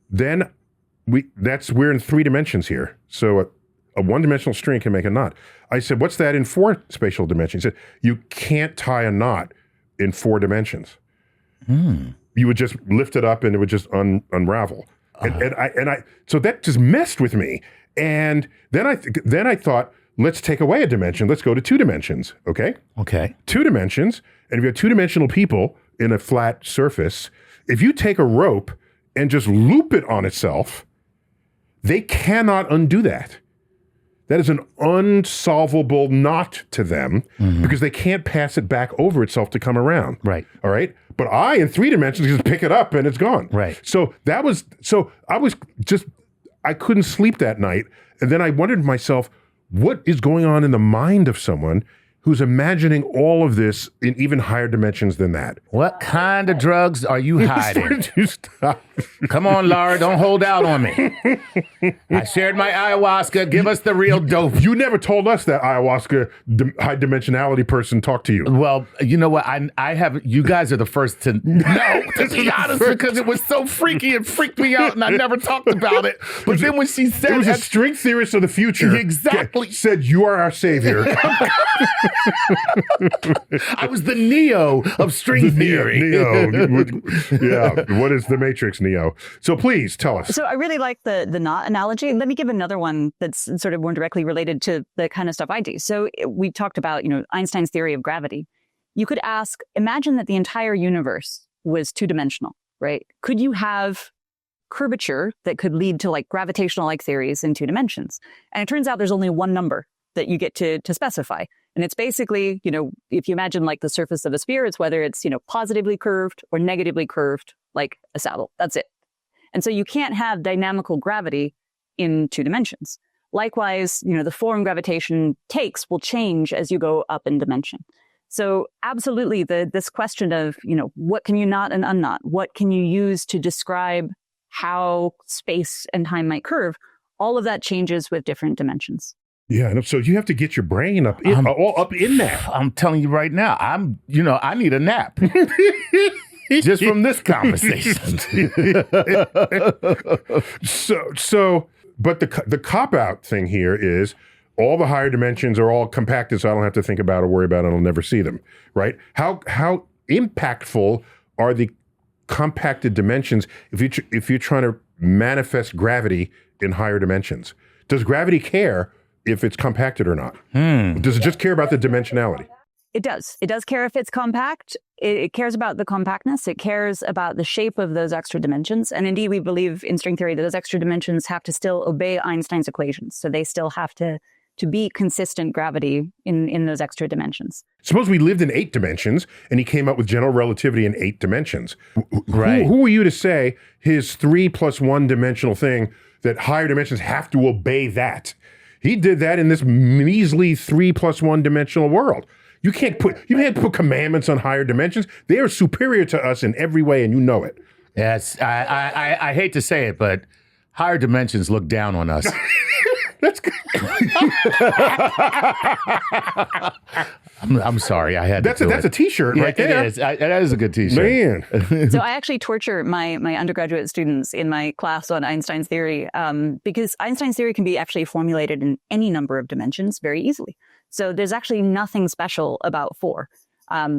then we're in 3 dimensions here. So a one-dimensional string can make a knot. I said, what's that in 4 spatial dimensions? He said, you can't tie a knot in 4 dimensions. You would just lift it up and it would just unravel. And I so that just messed with me. And then I thought, let's take away a dimension. Let's go to 2 dimensions, okay? Okay. 2 dimensions, and if you have 2-dimensional people in a flat surface, if you take a rope and just loop it on itself, they cannot undo that. That is an unsolvable knot to them because they can't pass it back over itself to come around. Right. All right. But I, in 3 dimensions, just pick it up and it's gone. Right. So I couldn't sleep that night. And then I wondered to myself, what is going on in the mind of someone who's imagining all of this in even higher dimensions than that? What kind of drugs are you hiding? Stop. Come on, Lara, don't hold out on me. I shared my ayahuasca. Give us the real dope. You never told us that ayahuasca high dimensionality person talked to you. Well, you know what? I have. You guys are the first to know, to be honest, because it was so freaky. It freaked me out, and I never talked about it. But then when she said, it was a string theorist of the future. Exactly. Said, you are our savior. I was the Neo of string theory. Neo. Yeah. What is the Matrix, Neo? So please tell us. So I really like the knot analogy. Let me give another one that's sort of more directly related to the kind of stuff I do. So we talked about, Einstein's theory of gravity. You could ask, imagine that the entire universe was 2-dimensional, right? Could you have curvature that could lead to like gravitational like theories in 2 dimensions? And it turns out there's only one number that you get to specify. And it's basically, if you imagine like the surface of a sphere, it's whether it's, positively curved or negatively curved, like a saddle. That's it. And so you can't have dynamical gravity in 2 dimensions. Likewise, the form gravitation takes will change as you go up in dimension. So absolutely, this question of, what can you knot and unknot? What can you use to describe how space and time might curve? All of that changes with different dimensions. Yeah, so you have to get your brain all up in that. I'm telling you right now, I need a nap. Just from this conversation. But the cop-out thing here is all the higher dimensions are all compacted, so I don't have to think about or worry about it. I'll never see them, right? How impactful are the compacted dimensions if you're trying to manifest gravity in higher dimensions? Does gravity care if it's compacted or not? Does it just care about the dimensionality? It does. It does care if it's compact. It cares about the compactness. It cares about the shape of those extra dimensions. And indeed, we believe in string theory that those extra dimensions have to still obey Einstein's equations. So they still have to be consistent gravity in those extra dimensions. Suppose we lived in 8 dimensions and he came up with general relativity in 8 dimensions. Right. Who are you to say his 3 + 1 dimensional thing that higher dimensions have to obey that? He did that in this measly 3 + 1 dimensional world. You can't put commandments on higher dimensions. They are superior to us in every way, and you know it. Yes, I hate to say it, but higher dimensions look down on us. That's good. I'm sorry, I had to do that's it. a T-shirt right there. It is. That is a good T-shirt. Man. So I actually torture my undergraduate students in my class on Einstein's theory because Einstein's theory can be actually formulated in any number of dimensions very easily. So there's actually nothing special about 4.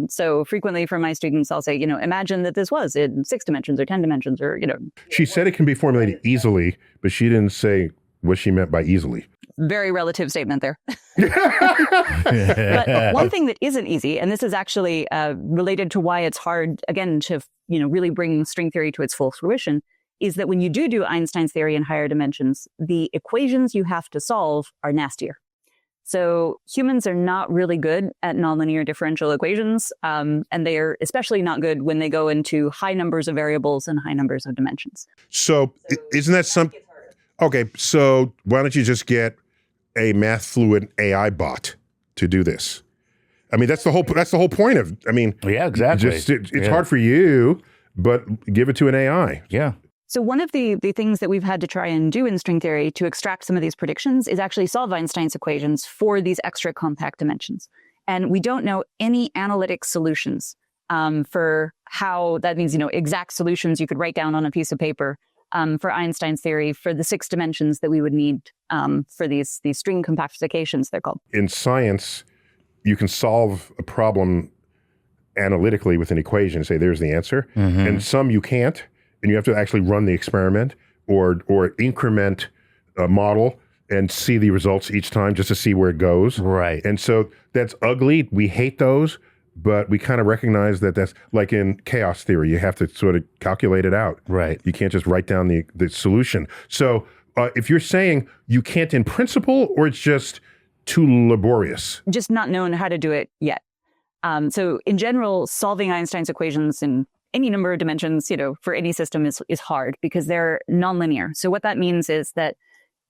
So frequently for my students, I'll say, imagine that this was in 6 dimensions or 10 dimensions or, She said it can be formulated easily, but she didn't say what she meant by easily. Very relative statement there. But one thing that isn't easy, and this is actually related to why it's hard, again, to really bring string theory to its full fruition, is that when you do Einstein's theory in higher dimensions, the equations you have to solve are nastier. So humans are not really good at nonlinear differential equations, and they are especially not good when they go into high numbers of variables and high numbers of dimensions. So isn't that something? Okay, so why don't you just get a math fluent AI bot to do this? I mean, that's the whole point of. I mean, yeah, exactly. It's hard for you, but give it to an AI. Yeah. So one of the things that we've had to try and do in string theory to extract some of these predictions is actually solve Einstein's equations for these extra compact dimensions. And we don't know any analytic solutions for how that means, exact solutions you could write down on a piece of paper for Einstein's theory for the 6 dimensions that we would need for these string compactifications, they're called. In science, you can solve a problem analytically with an equation and say, there's the answer. Mm-hmm. And some you can't. And you have to actually run the experiment or increment a model and see the results each time just to see where it goes. Right. And so that's ugly. We hate those, but we kind of recognize that that's like in chaos theory. You have to sort of calculate it out. Right. You can't just write down the solution. So if you're saying you can't in principle, or it's just too laborious? Just not known how to do it yet. So in general, solving Einstein's equations in any number of dimensions, for any system is hard because they're nonlinear. So what that means is that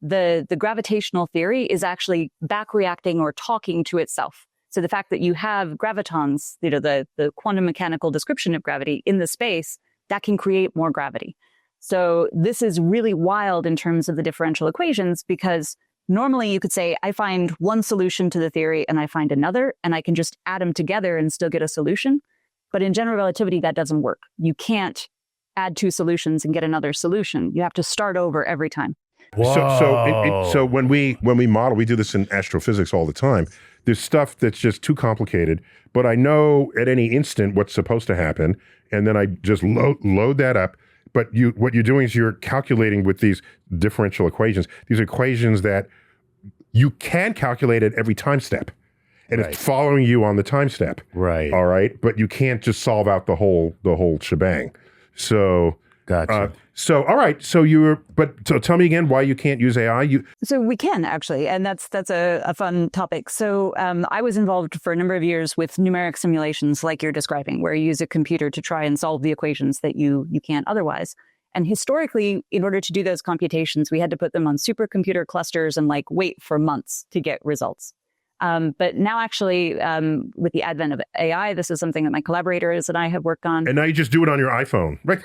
the gravitational theory is actually back reacting or talking to itself. So the fact that you have gravitons, the quantum mechanical description of gravity in the space, that can create more gravity. So this is really wild in terms of the differential equations, because normally you could say, I find one solution to the theory and I find another, and I can just add them together and still get a solution. But in general relativity, that doesn't work. You can't add two solutions and get another solution. You have to start over every time. So when we model, we do this in astrophysics all the time. There's stuff that's just too complicated, but I know at any instant what's supposed to happen, and then I just load that up. But what you're doing is you're calculating with these differential equations, these equations that you can calculate at every time step. And it's following you on the time step. Right. All right. But you can't just solve out the whole shebang. So gotcha. All right. So tell me again why you can't use AI. So we can actually, and that's a fun topic. So I was involved for a number of years with numeric simulations like you're describing, where you use a computer to try and solve the equations that you can't otherwise. And historically, in order to do those computations, we had to put them on supercomputer clusters and wait for months to get results. But now actually, with the advent of AI, this is something that my collaborators and I have worked on. And now you just do it on your iPhone, right?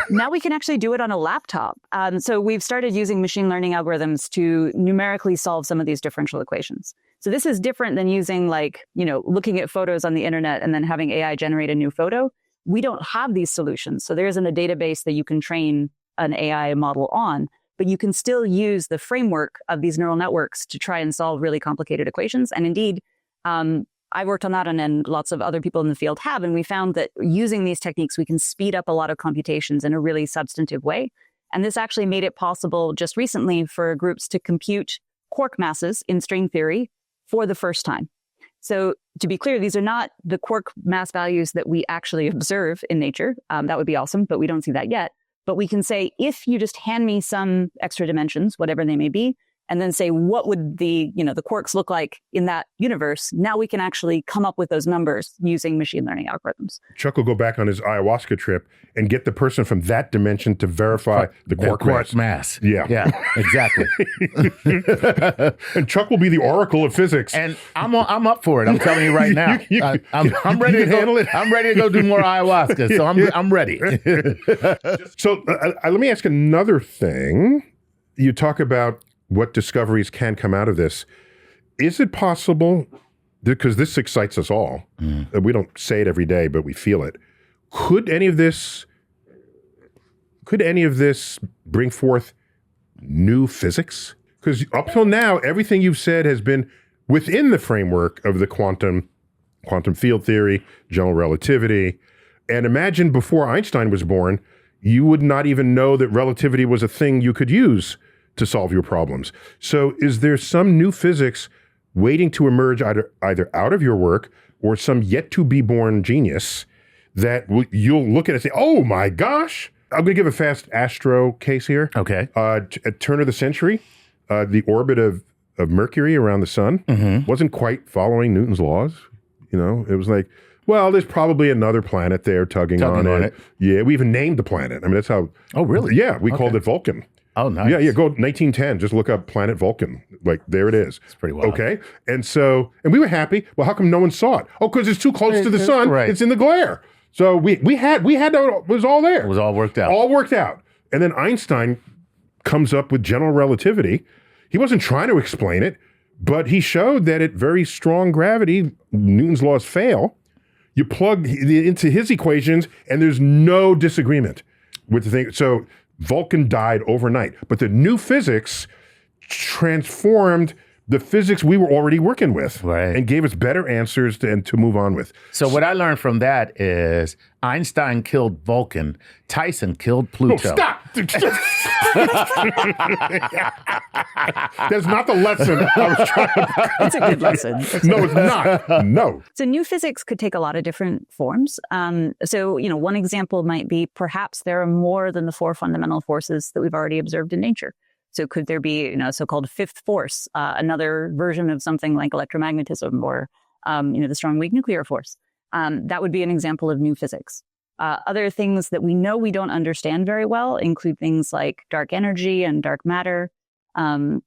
Now we can actually do it on a laptop. So we've started using machine learning algorithms to numerically solve some of these differential equations. So this is different than using looking at photos on the internet and then having AI generate a new photo. We don't have these solutions. So there isn't a database that you can train an AI model on. But you can still use the framework of these neural networks to try and solve really complicated equations. And indeed, I worked on that, and lots of other people in the field have. And we found that using these techniques, we can speed up a lot of computations in a really substantive way. And this actually made it possible just recently for groups to compute quark masses in string theory for the first time. So to be clear, these are not the quark mass values that we actually observe in nature. That would be awesome, but we don't see that yet. But we can say, if you just hand me some extra dimensions, whatever they may be, and then say, what would the quarks look like in that universe? Now we can actually come up with those numbers using machine learning algorithms. Chuck will go back on his ayahuasca trip and get the person from that dimension to verify the quark mass. Yeah, exactly. And Chuck will be the oracle of physics. And I'm up for it. I'm telling you right now. I'm ready to handle it. I'm ready to go do more ayahuasca. So I'm ready. So let me ask another thing. You talk about what discoveries can come out of this. Is it possible, because this excites us all, we don't say it every day, but we feel it. Could any of this bring forth new physics? Because up till now, everything you've said has been within the framework of the quantum field theory, general relativity. And imagine before Einstein was born, you would not even know that relativity was a thing you could use to solve your problems. So is there some new physics waiting to emerge either out of your work or some yet to be born genius that you'll look at and say, oh my gosh? I'm going to give a fast astro case here. Okay. At turn of the century, the orbit of Mercury around the sun wasn't quite following Newton's laws. It was like, well, there's probably another planet there tugging on it. Yeah, we even named the planet. I mean, that's how. Oh, really? Yeah, we called it Vulcan. Oh, nice. Yeah, go 1910. Just look up planet Vulcan. Like, there it is. It's pretty wild. Okay. And we were happy. Well, how come no one saw it? Oh, because it's too close to the sun. Right. It's in the glare. So we had it was all there. It was all worked out. All worked out. And then Einstein comes up with general relativity. He wasn't trying to explain it, but he showed that at very strong gravity, Newton's laws fail. You plug into his equations, and there's no disagreement with the thing. So Vulcan died overnight, but the new physics transformed the physics we were already working with and gave us better answers to move on with. So what I learned from that is Einstein killed Vulcan, Tyson killed Pluto. No, stop! That's not the lesson I was trying to... It's a good lesson. No, it's not. No. So new physics could take a lot of different forms. One example might be perhaps there are more than the four fundamental forces that we've already observed in nature. So could there be, a so-called fifth force, another version of something like electromagnetism or, the strong weak nuclear force? That would be an example of new physics. Other things that we know we don't understand very well include things like dark energy and dark matter.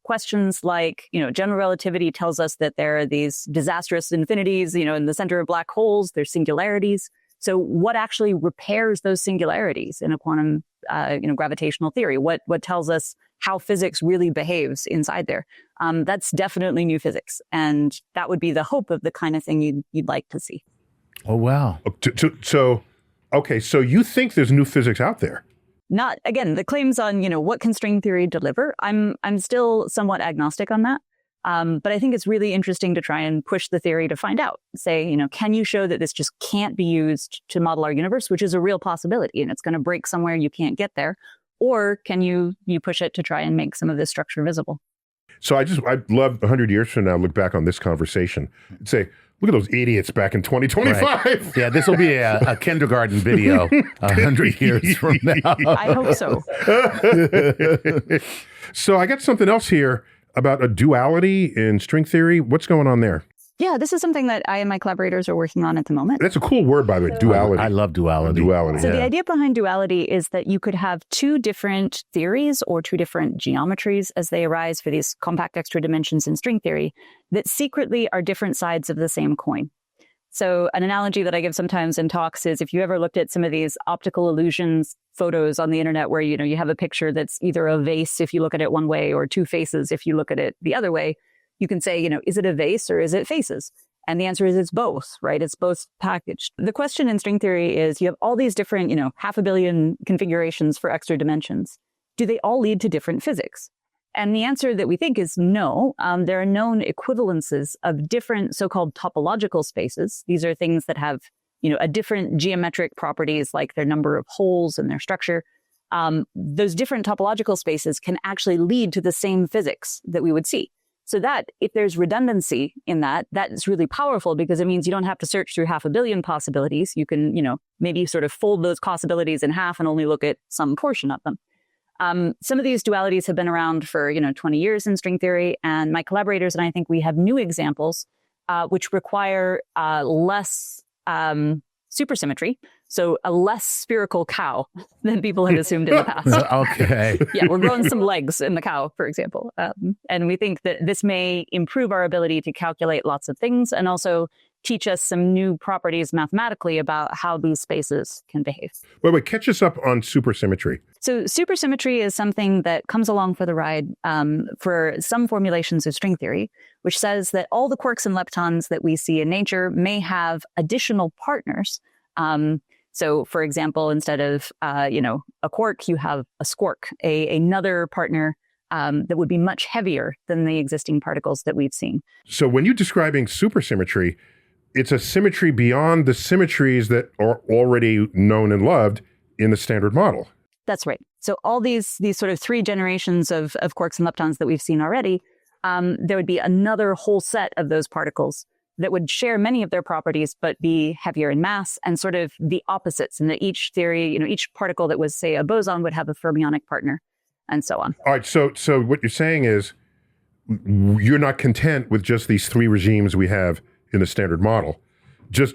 Questions like, general relativity tells us that there are these disastrous infinities, in the center of black holes, there's singularities. So what actually repairs those singularities in a quantum, gravitational theory? What tells us how physics really behaves inside there? That's definitely new physics. And that would be the hope of the kind of thing you'd like to see. Oh, wow. So you think there's new physics out there? Not, again, the claims on, what can string theory deliver? I'm still somewhat agnostic on that. But I think it's really interesting to try and push the theory to find out. Say, can you show that this just can't be used to model our universe, which is a real possibility, and it's going to break somewhere you can't get there? Or can you push it to try and make some of this structure visible? So I'd love 100 years from now, look back on this conversation and say, look at those idiots back in 2025. Right. Yeah, this will be a kindergarten video 100 years from now. I hope so. So I got something else here about a duality in string theory. What's going on there? Yeah, this is something that I and my collaborators are working on at the moment. That's a cool word, by the way, duality. I love duality. So the idea behind duality is that you could have two different theories or two different geometries as they arise for these compact extra dimensions in string theory that secretly are different sides of the same coin. So an analogy that I give sometimes in talks is if you ever looked at some of these optical illusions photos on the internet where, you have a picture that's either a vase if you look at it one way or two faces if you look at it the other way, you can say, is it a vase or is it faces? And the answer is it's both, right? It's both packaged. The question in string theory is you have all these different, 500 million configurations for extra dimensions. Do they all lead to different physics? And the answer that we think is no. There are known equivalences of different so-called topological spaces. These are things that have, a different geometric properties like their number of holes and their structure. Those different topological spaces can actually lead to the same physics that we would see. So that if there's redundancy in that is really powerful because it means you don't have to search through 500 million possibilities. You can, maybe sort of fold those possibilities in half and only look at some portion of them. Some of these dualities have been around for, 20 years in string theory. And my collaborators and I think we have new examples which require less supersymmetry. So a less spherical cow than people had assumed in the past. Okay. Yeah, we're growing some legs in the cow, for example. And we think that this may improve our ability to calculate lots of things and also teach us some new properties mathematically about how these spaces can behave. Wait, catch us up on supersymmetry. So supersymmetry is something that comes along for the ride for some formulations of string theory, which says that all the quarks and leptons that we see in nature may have additional partners. So, for example, instead of, a quark, you have a squark, another partner that would be much heavier than the existing particles that we've seen. So when you're describing supersymmetry, it's a symmetry beyond the symmetries that are already known and loved in the standard model. That's right. So all these sort of three generations of quarks and leptons that we've seen already, there would be another whole set of those particles that would share many of their properties, but be heavier in mass and sort of the opposites. And that each theory, each particle that was, say, a boson would have a fermionic partner and so on. All right. So what you're saying is you're not content with just these three regimes we have in the standard model. Just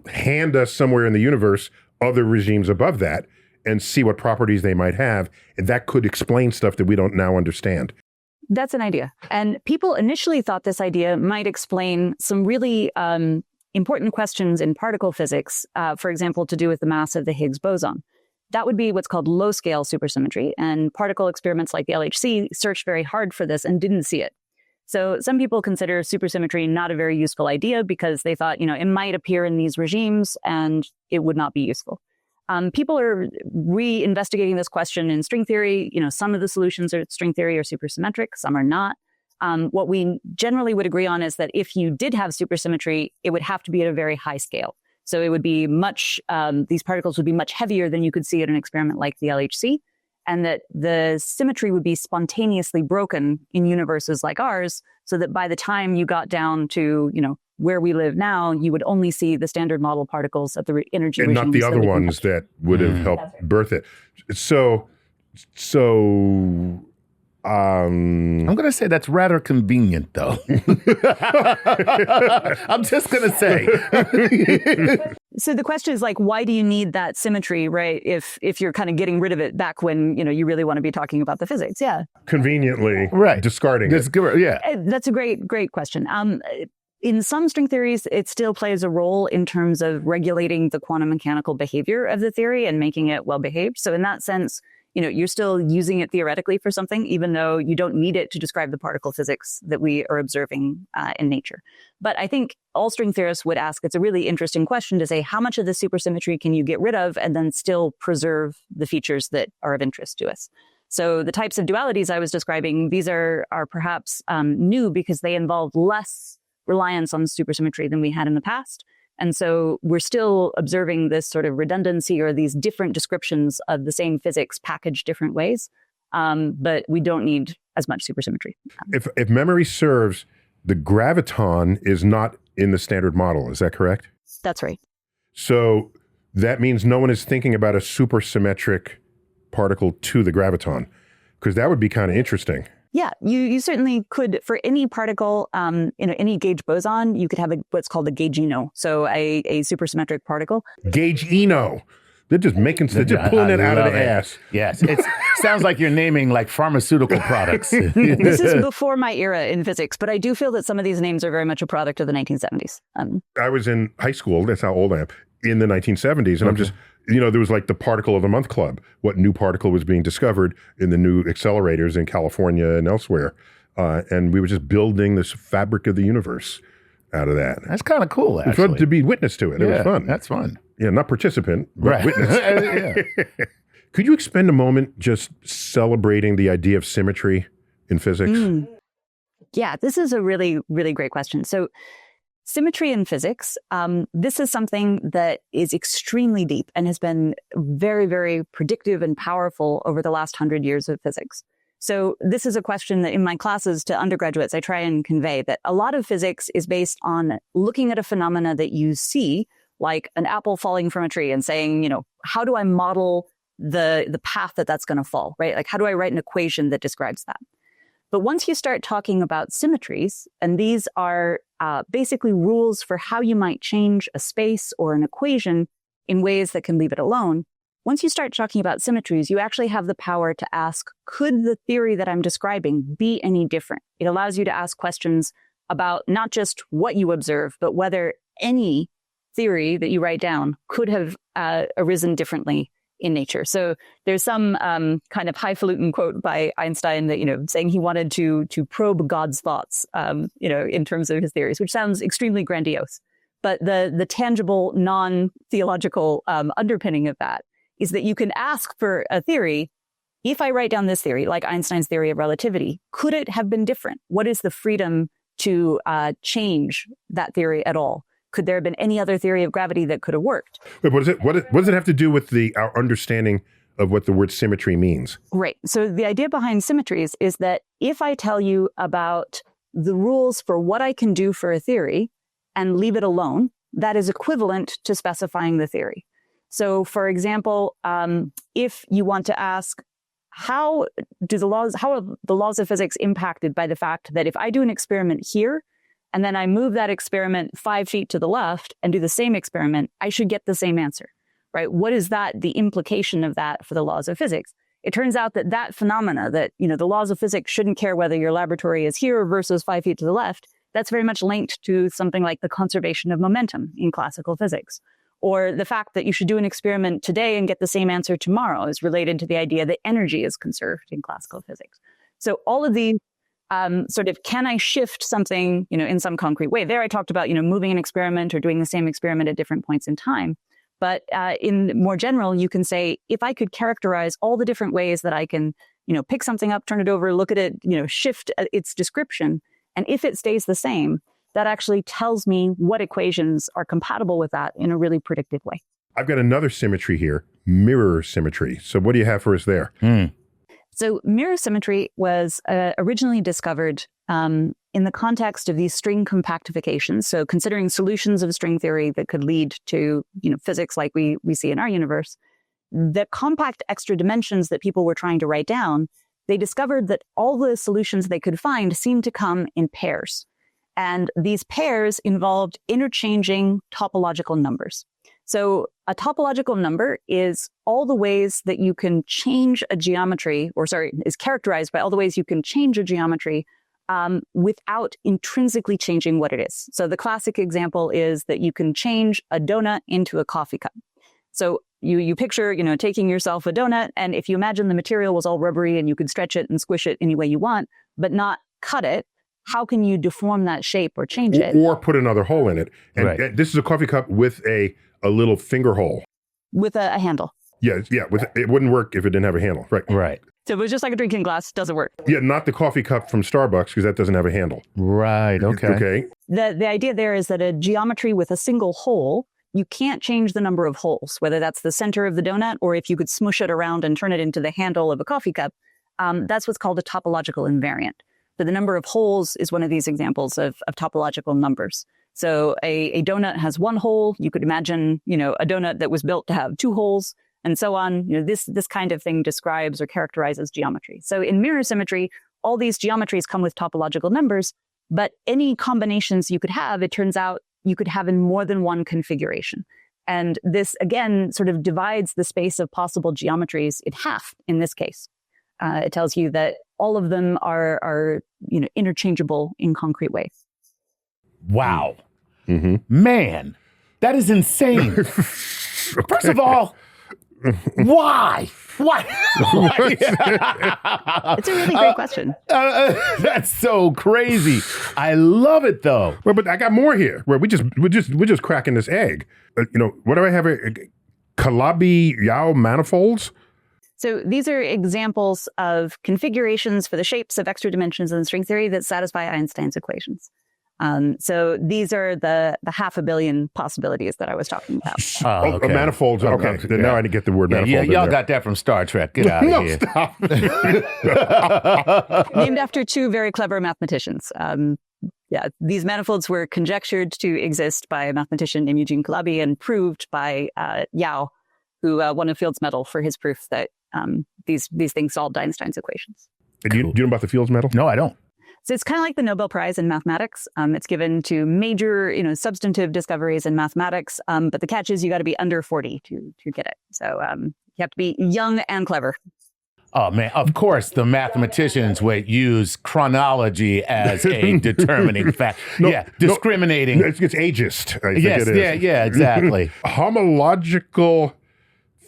hand us somewhere in the universe other regimes above that and see what properties they might have. And that could explain stuff that we don't now understand. That's an idea. And people initially thought this idea might explain some really important questions in particle physics, for example, to do with the mass of the Higgs boson. That would be what's called low-scale supersymmetry. And particle experiments like the LHC searched very hard for this and didn't see it. So some people consider supersymmetry not a very useful idea because they thought, it might appear in these regimes and it would not be useful. People are re-investigating this question in string theory. Some of the solutions are string theory are supersymmetric, some are not. What we generally would agree on is that if you did have supersymmetry, it would have to be at a very high scale. So it would be these particles would be much heavier than you could see at an experiment like the LHC. and that the symmetry would be spontaneously broken in universes like ours, so that by the time you got down to, where we live now, you would only see the standard model particles of the energy and regimes. not the other ones that would have helped birth it. So I'm going to say that's rather convenient, though. I'm just going to say. So the question is, like, why do you need that symmetry, right? If you're kind of getting rid of it back when, you really want to be talking about the physics. Yeah. Conveniently discarding it. Yeah. That's a great question. In some string theories, it still plays a role in terms of regulating the quantum mechanical behavior of the theory and making it well-behaved. So in that sense, you're still using it theoretically for something, even though you don't need it to describe the particle physics that we are observing in nature. But I think all string theorists would ask, it's a really interesting question to say, how much of the supersymmetry can you get rid of and then still preserve the features that are of interest to us? So the types of dualities I was describing, these are perhaps new because they involve less reliance on supersymmetry than we had in the past. And so we're still observing this sort of redundancy or these different descriptions of the same physics packaged different ways. But we don't need as much supersymmetry. If memory serves, the graviton is not in the standard model. Is that correct? That's right. So that means no one is thinking about a supersymmetric particle to the graviton, because that would be kind of interesting. Yeah, you certainly could, for any particle, any gauge boson, you could have what's called a gaugino, so a supersymmetric particle. Gaugino. They're just pulling it out of the ass. Yes, it sounds like you're naming like pharmaceutical products. This is before my era in physics, but I do feel that some of these names are very much a product of the 1970s. I was in high school, that's how old I am, in the 1970s, and I'm just... there was like the Particle of the Month Club, what new particle was being discovered in the new accelerators in California and elsewhere. And we were just building this fabric of the universe out of that. That's kind of cool, actually. It was fun to be witness to it. It was fun. That's fun. Yeah, not participant, but witness. Could you spend a moment just celebrating the idea of symmetry in physics? Yeah, this is a really, really great question. So symmetry in physics, this is something that is extremely deep and has been very, very predictive and powerful over the last 100 years of physics. So this is a question that in my classes to undergraduates, I try and convey that a lot of physics is based on looking at a phenomena that you see, like an apple falling from a tree, and saying, how do I model the path that's going to fall, right? Like, how do I write an equation that describes that? But once you start talking about symmetries, and these are basically rules for how you might change a space or an equation in ways that can leave it alone, once you start talking about symmetries, you actually have the power to ask, could the theory that I'm describing be any different? It allows you to ask questions about not just what you observe, but whether any theory that you write down could have arisen differently in nature. So there's some kind of highfalutin quote by Einstein that, saying he wanted to probe God's thoughts, in terms of his theories, which sounds extremely grandiose. But the tangible, non-theological underpinning of that is that you can ask for a theory. If I write down this theory, like Einstein's theory of relativity, could it have been different? What is the freedom to change that theory at all? Could there have been any other theory of gravity that could have worked? Wait, what does it have to do with our understanding of what the word symmetry means? Right. So the idea behind symmetries is that if I tell you about the rules for what I can do for a theory and leave it alone, that is equivalent to specifying the theory. So, for example, if you want to ask, how are the laws of physics impacted by the fact that if I do an experiment here, and then I move that experiment 5 feet to the left and do the same experiment, I should get the same answer, right? What is the implication of that for the laws of physics? It turns out that phenomena, that, the laws of physics shouldn't care whether your laboratory is here versus 5 feet to the left, that's very much linked to something like the conservation of momentum in classical physics. Or the fact that you should do an experiment today and get the same answer tomorrow is related to the idea that energy is conserved in classical physics. So all of these can I shift something, in some concrete way? There I talked about, moving an experiment or doing the same experiment at different points in time. But in more general, you can say, if I could characterize all the different ways that I can, pick something up, turn it over, look at it, shift its description, and if it stays the same, that actually tells me what equations are compatible with that in a really predictive way. I've got another symmetry here mirror symmetry. So what do you have for us there? So mirror symmetry was originally discovered in the context of these string compactifications. So considering solutions of string theory that could lead to physics like we see in our universe, the compact extra dimensions that people were trying to write down, they discovered that all the solutions they could find seemed to come in pairs. And these pairs involved interchanging topological numbers. So a topological number is all the ways that you can change a geometry, is characterized by all the ways you can change a geometry without intrinsically changing what it is. So the classic example is that you can change a donut into a coffee cup. So you picture, taking yourself a donut, and if you imagine the material was all rubbery and you could stretch it and squish it any way you want, but not cut it, how can you deform that shape or change it? Or put another hole in it. And this is a coffee cup with a little finger hole. With a handle. Yeah. It wouldn't work if it didn't have a handle. Right. So it was just like a drinking glass, doesn't work. Yeah, not the coffee cup from Starbucks, because that doesn't have a handle. Right, okay. The idea there is that a geometry with a single hole, you can't change the number of holes, whether that's the center of the donut or if you could smush it around and turn it into the handle of a coffee cup. That's what's called a topological invariant. So the number of holes is one of these examples of topological numbers. So a donut has one hole. You could imagine, a donut that was built to have two holes, and so on. This kind of thing describes or characterizes geometry. So in mirror symmetry, all these geometries come with topological numbers, but any combinations you could have, it turns out you could have in more than one configuration. And this, again, sort of divides the space of possible geometries in half in this case. It tells you that all of them are interchangeable in concrete ways. Wow. Mm-hmm. Man, that is insane. First of all, why? It's a really great question. That's so crazy. I love it though. Well, but I got more here. We're just cracking this egg. What do I have? Calabia manifolds. So these are examples of configurations for the shapes of extra dimensions in string theory that satisfy Einstein's equations. So these are the 500 million possibilities that I was talking about. Okay. Manifolds. Okay. Now I get the word manifold. Y'all got that from Star Trek. Get out of here. Stop. Named after two very clever mathematicians. These manifolds were conjectured to exist by a mathematician named Eugene Calabia and proved by Yao, who won a Fields Medal for his proof that these things solved Einstein's equations. Do you know about the Fields Medal? No, I don't. So it's kind of like the Nobel Prize in mathematics. It's given to major, substantive discoveries in mathematics. But the catch is you got to be under 40 to get it. So you have to be young and clever. Oh, man. Of course, the mathematicians would use chronology as a determining fact. Discriminating. No, it's ageist. I think yes, it is. Yeah, exactly. Homological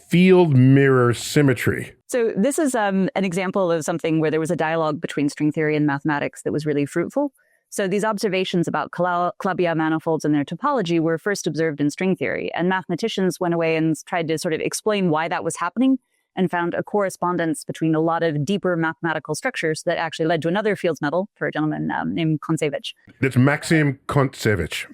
field mirror symmetry. So this is an example of something where there was a dialogue between string theory and mathematics that was really fruitful. So these observations about Calabia manifolds and their topology were first observed in string theory, and mathematicians went away and tried to sort of explain why that was happening and found a correspondence between a lot of deeper mathematical structures that actually led to another Fields Medal for a gentleman named Kontsevich. It's Maxim Kontsevich.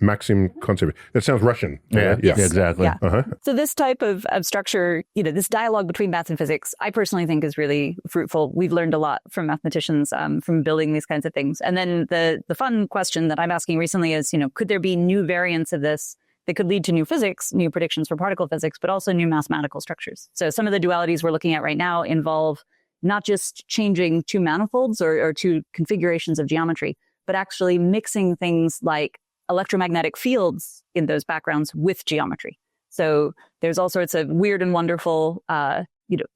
That sounds Russian. Yeah, yes. Exactly. Yeah. Uh-huh. So this type of structure, this dialogue between maths and physics, I personally think is really fruitful. We've learned a lot from mathematicians from building these kinds of things. And then the fun question that I'm asking recently is, could there be new variants of this that could lead to new physics, new predictions for particle physics, but also new mathematical structures? So some of the dualities we're looking at right now involve not just changing two manifolds or two configurations of geometry, but actually mixing things like electromagnetic fields in those backgrounds with geometry. So there's all sorts of weird and wonderful,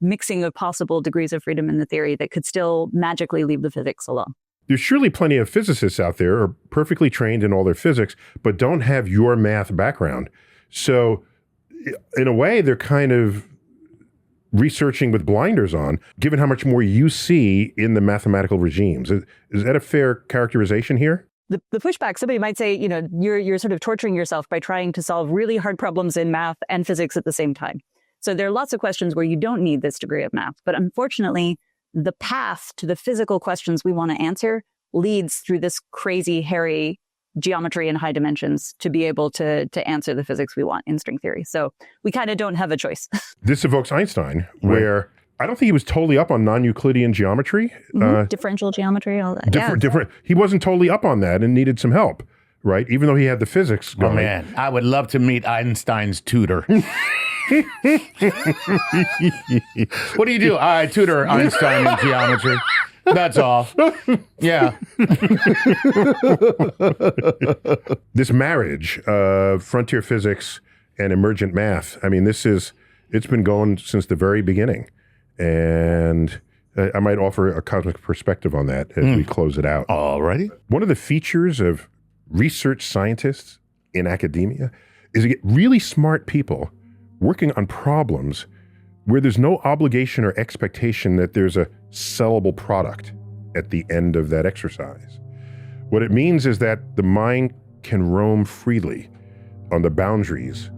mixing of possible degrees of freedom in the theory that could still magically leave the physics alone. There's surely plenty of physicists out there who are perfectly trained in all their physics, but don't have your math background. So in a way, they're kind of researching with blinders on, given how much more you see in the mathematical regimes. Is that a fair characterization here? The pushback, somebody might say, you're sort of torturing yourself by trying to solve really hard problems in math and physics at the same time. So there are lots of questions where you don't need this degree of math. But unfortunately, the path to the physical questions we want to answer leads through this crazy, hairy, geometry in high dimensions to be able to answer the physics we want in string theory. So we kind of don't have a choice. This evokes Einstein, where I don't think he was totally up on non-Euclidean geometry. Differential geometry, all that. Different. He wasn't totally up on that and needed some help, right? Even though he had the physics going. Oh, man. I would love to meet Einstein's tutor. What do you do? I tutor Einstein in geometry. That's all. Yeah. This marriage of frontier physics and emergent math, I mean, it's been going since the very beginning. And I might offer a cosmic perspective on that as we close it out. Alrighty. One of the features of research scientists in academia is to get really smart people working on problems where there's no obligation or expectation that there's a sellable product at the end of that exercise. What it means is that the mind can roam freely on the boundaries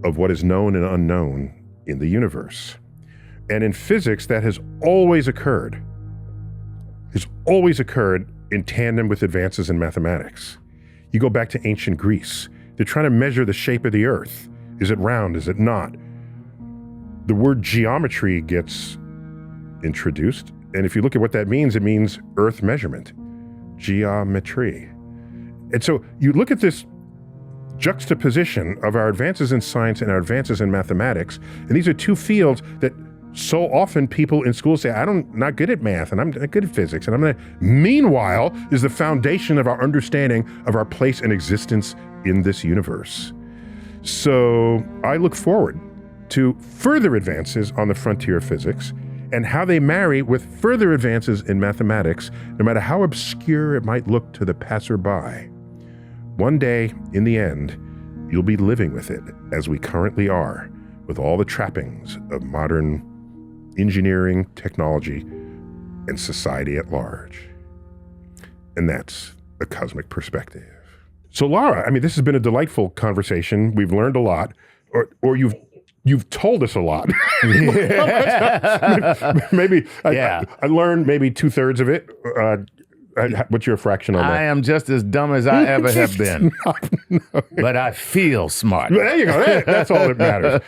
of what is known and unknown in the universe. And in physics, that has always occurred. It's always occurred in tandem with advances in mathematics. You go back to ancient Greece. They're trying to measure the shape of the earth. Is it round? Is it not? The word geometry gets introduced. And if you look at what that means, it means earth measurement, geometry. And so you look at this juxtaposition of our advances in science and our advances in mathematics, and these are two fields that so often people in school say, I'm not good at math and I'm not good at physics. And meanwhile, is the foundation of our understanding of our place and existence in this universe. So I look forward to further advances on the frontier of physics and how they marry with further advances in mathematics, no matter how obscure it might look to the passerby. One day, in the end, you'll be living with it as we currently are, with all the trappings of modern engineering, technology, and society at large. And that's a cosmic perspective. So Lara, I mean, this has been a delightful conversation. We've learned a lot, or you've told us a lot. Maybe I learned maybe 2/3 of it. What's your fraction on that? I am just as dumb as I ever have been. But I feel smart. There you go. That's all that matters.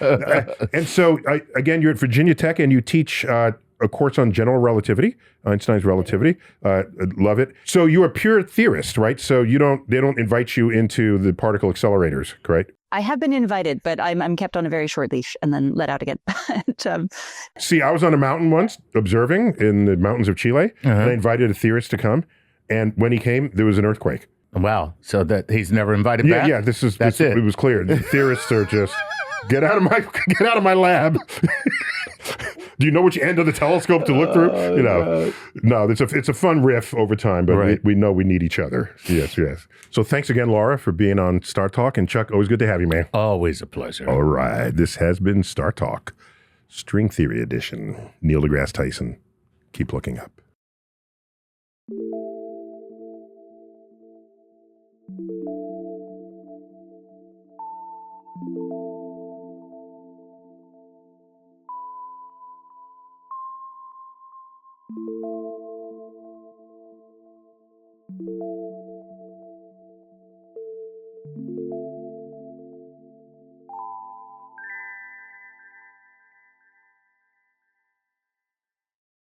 And so, again, you're at Virginia Tech and you teach a course on general relativity, Einstein's relativity. Love it. So you're a pure theorist, right? So they don't invite you into the particle accelerators, correct? I have been invited, but I'm kept on a very short leash and then let out again. See, I was on a mountain once observing in the mountains of Chile, and I invited a theorist to come. And when he came, there was an earthquake. Wow. So that he's never invited back? Yeah, that's it. It was clear. The theorists are just, get out of my lab. Do you know which end of the telescope to look through? No, it's a fun riff over time, but we know we need each other. Yes. So thanks again, Lara, for being on StarTalk. And Chuck, always good to have you, man. Always a pleasure. All right. This has been StarTalk, String Theory Edition. Neil deGrasse Tyson. Keep looking up.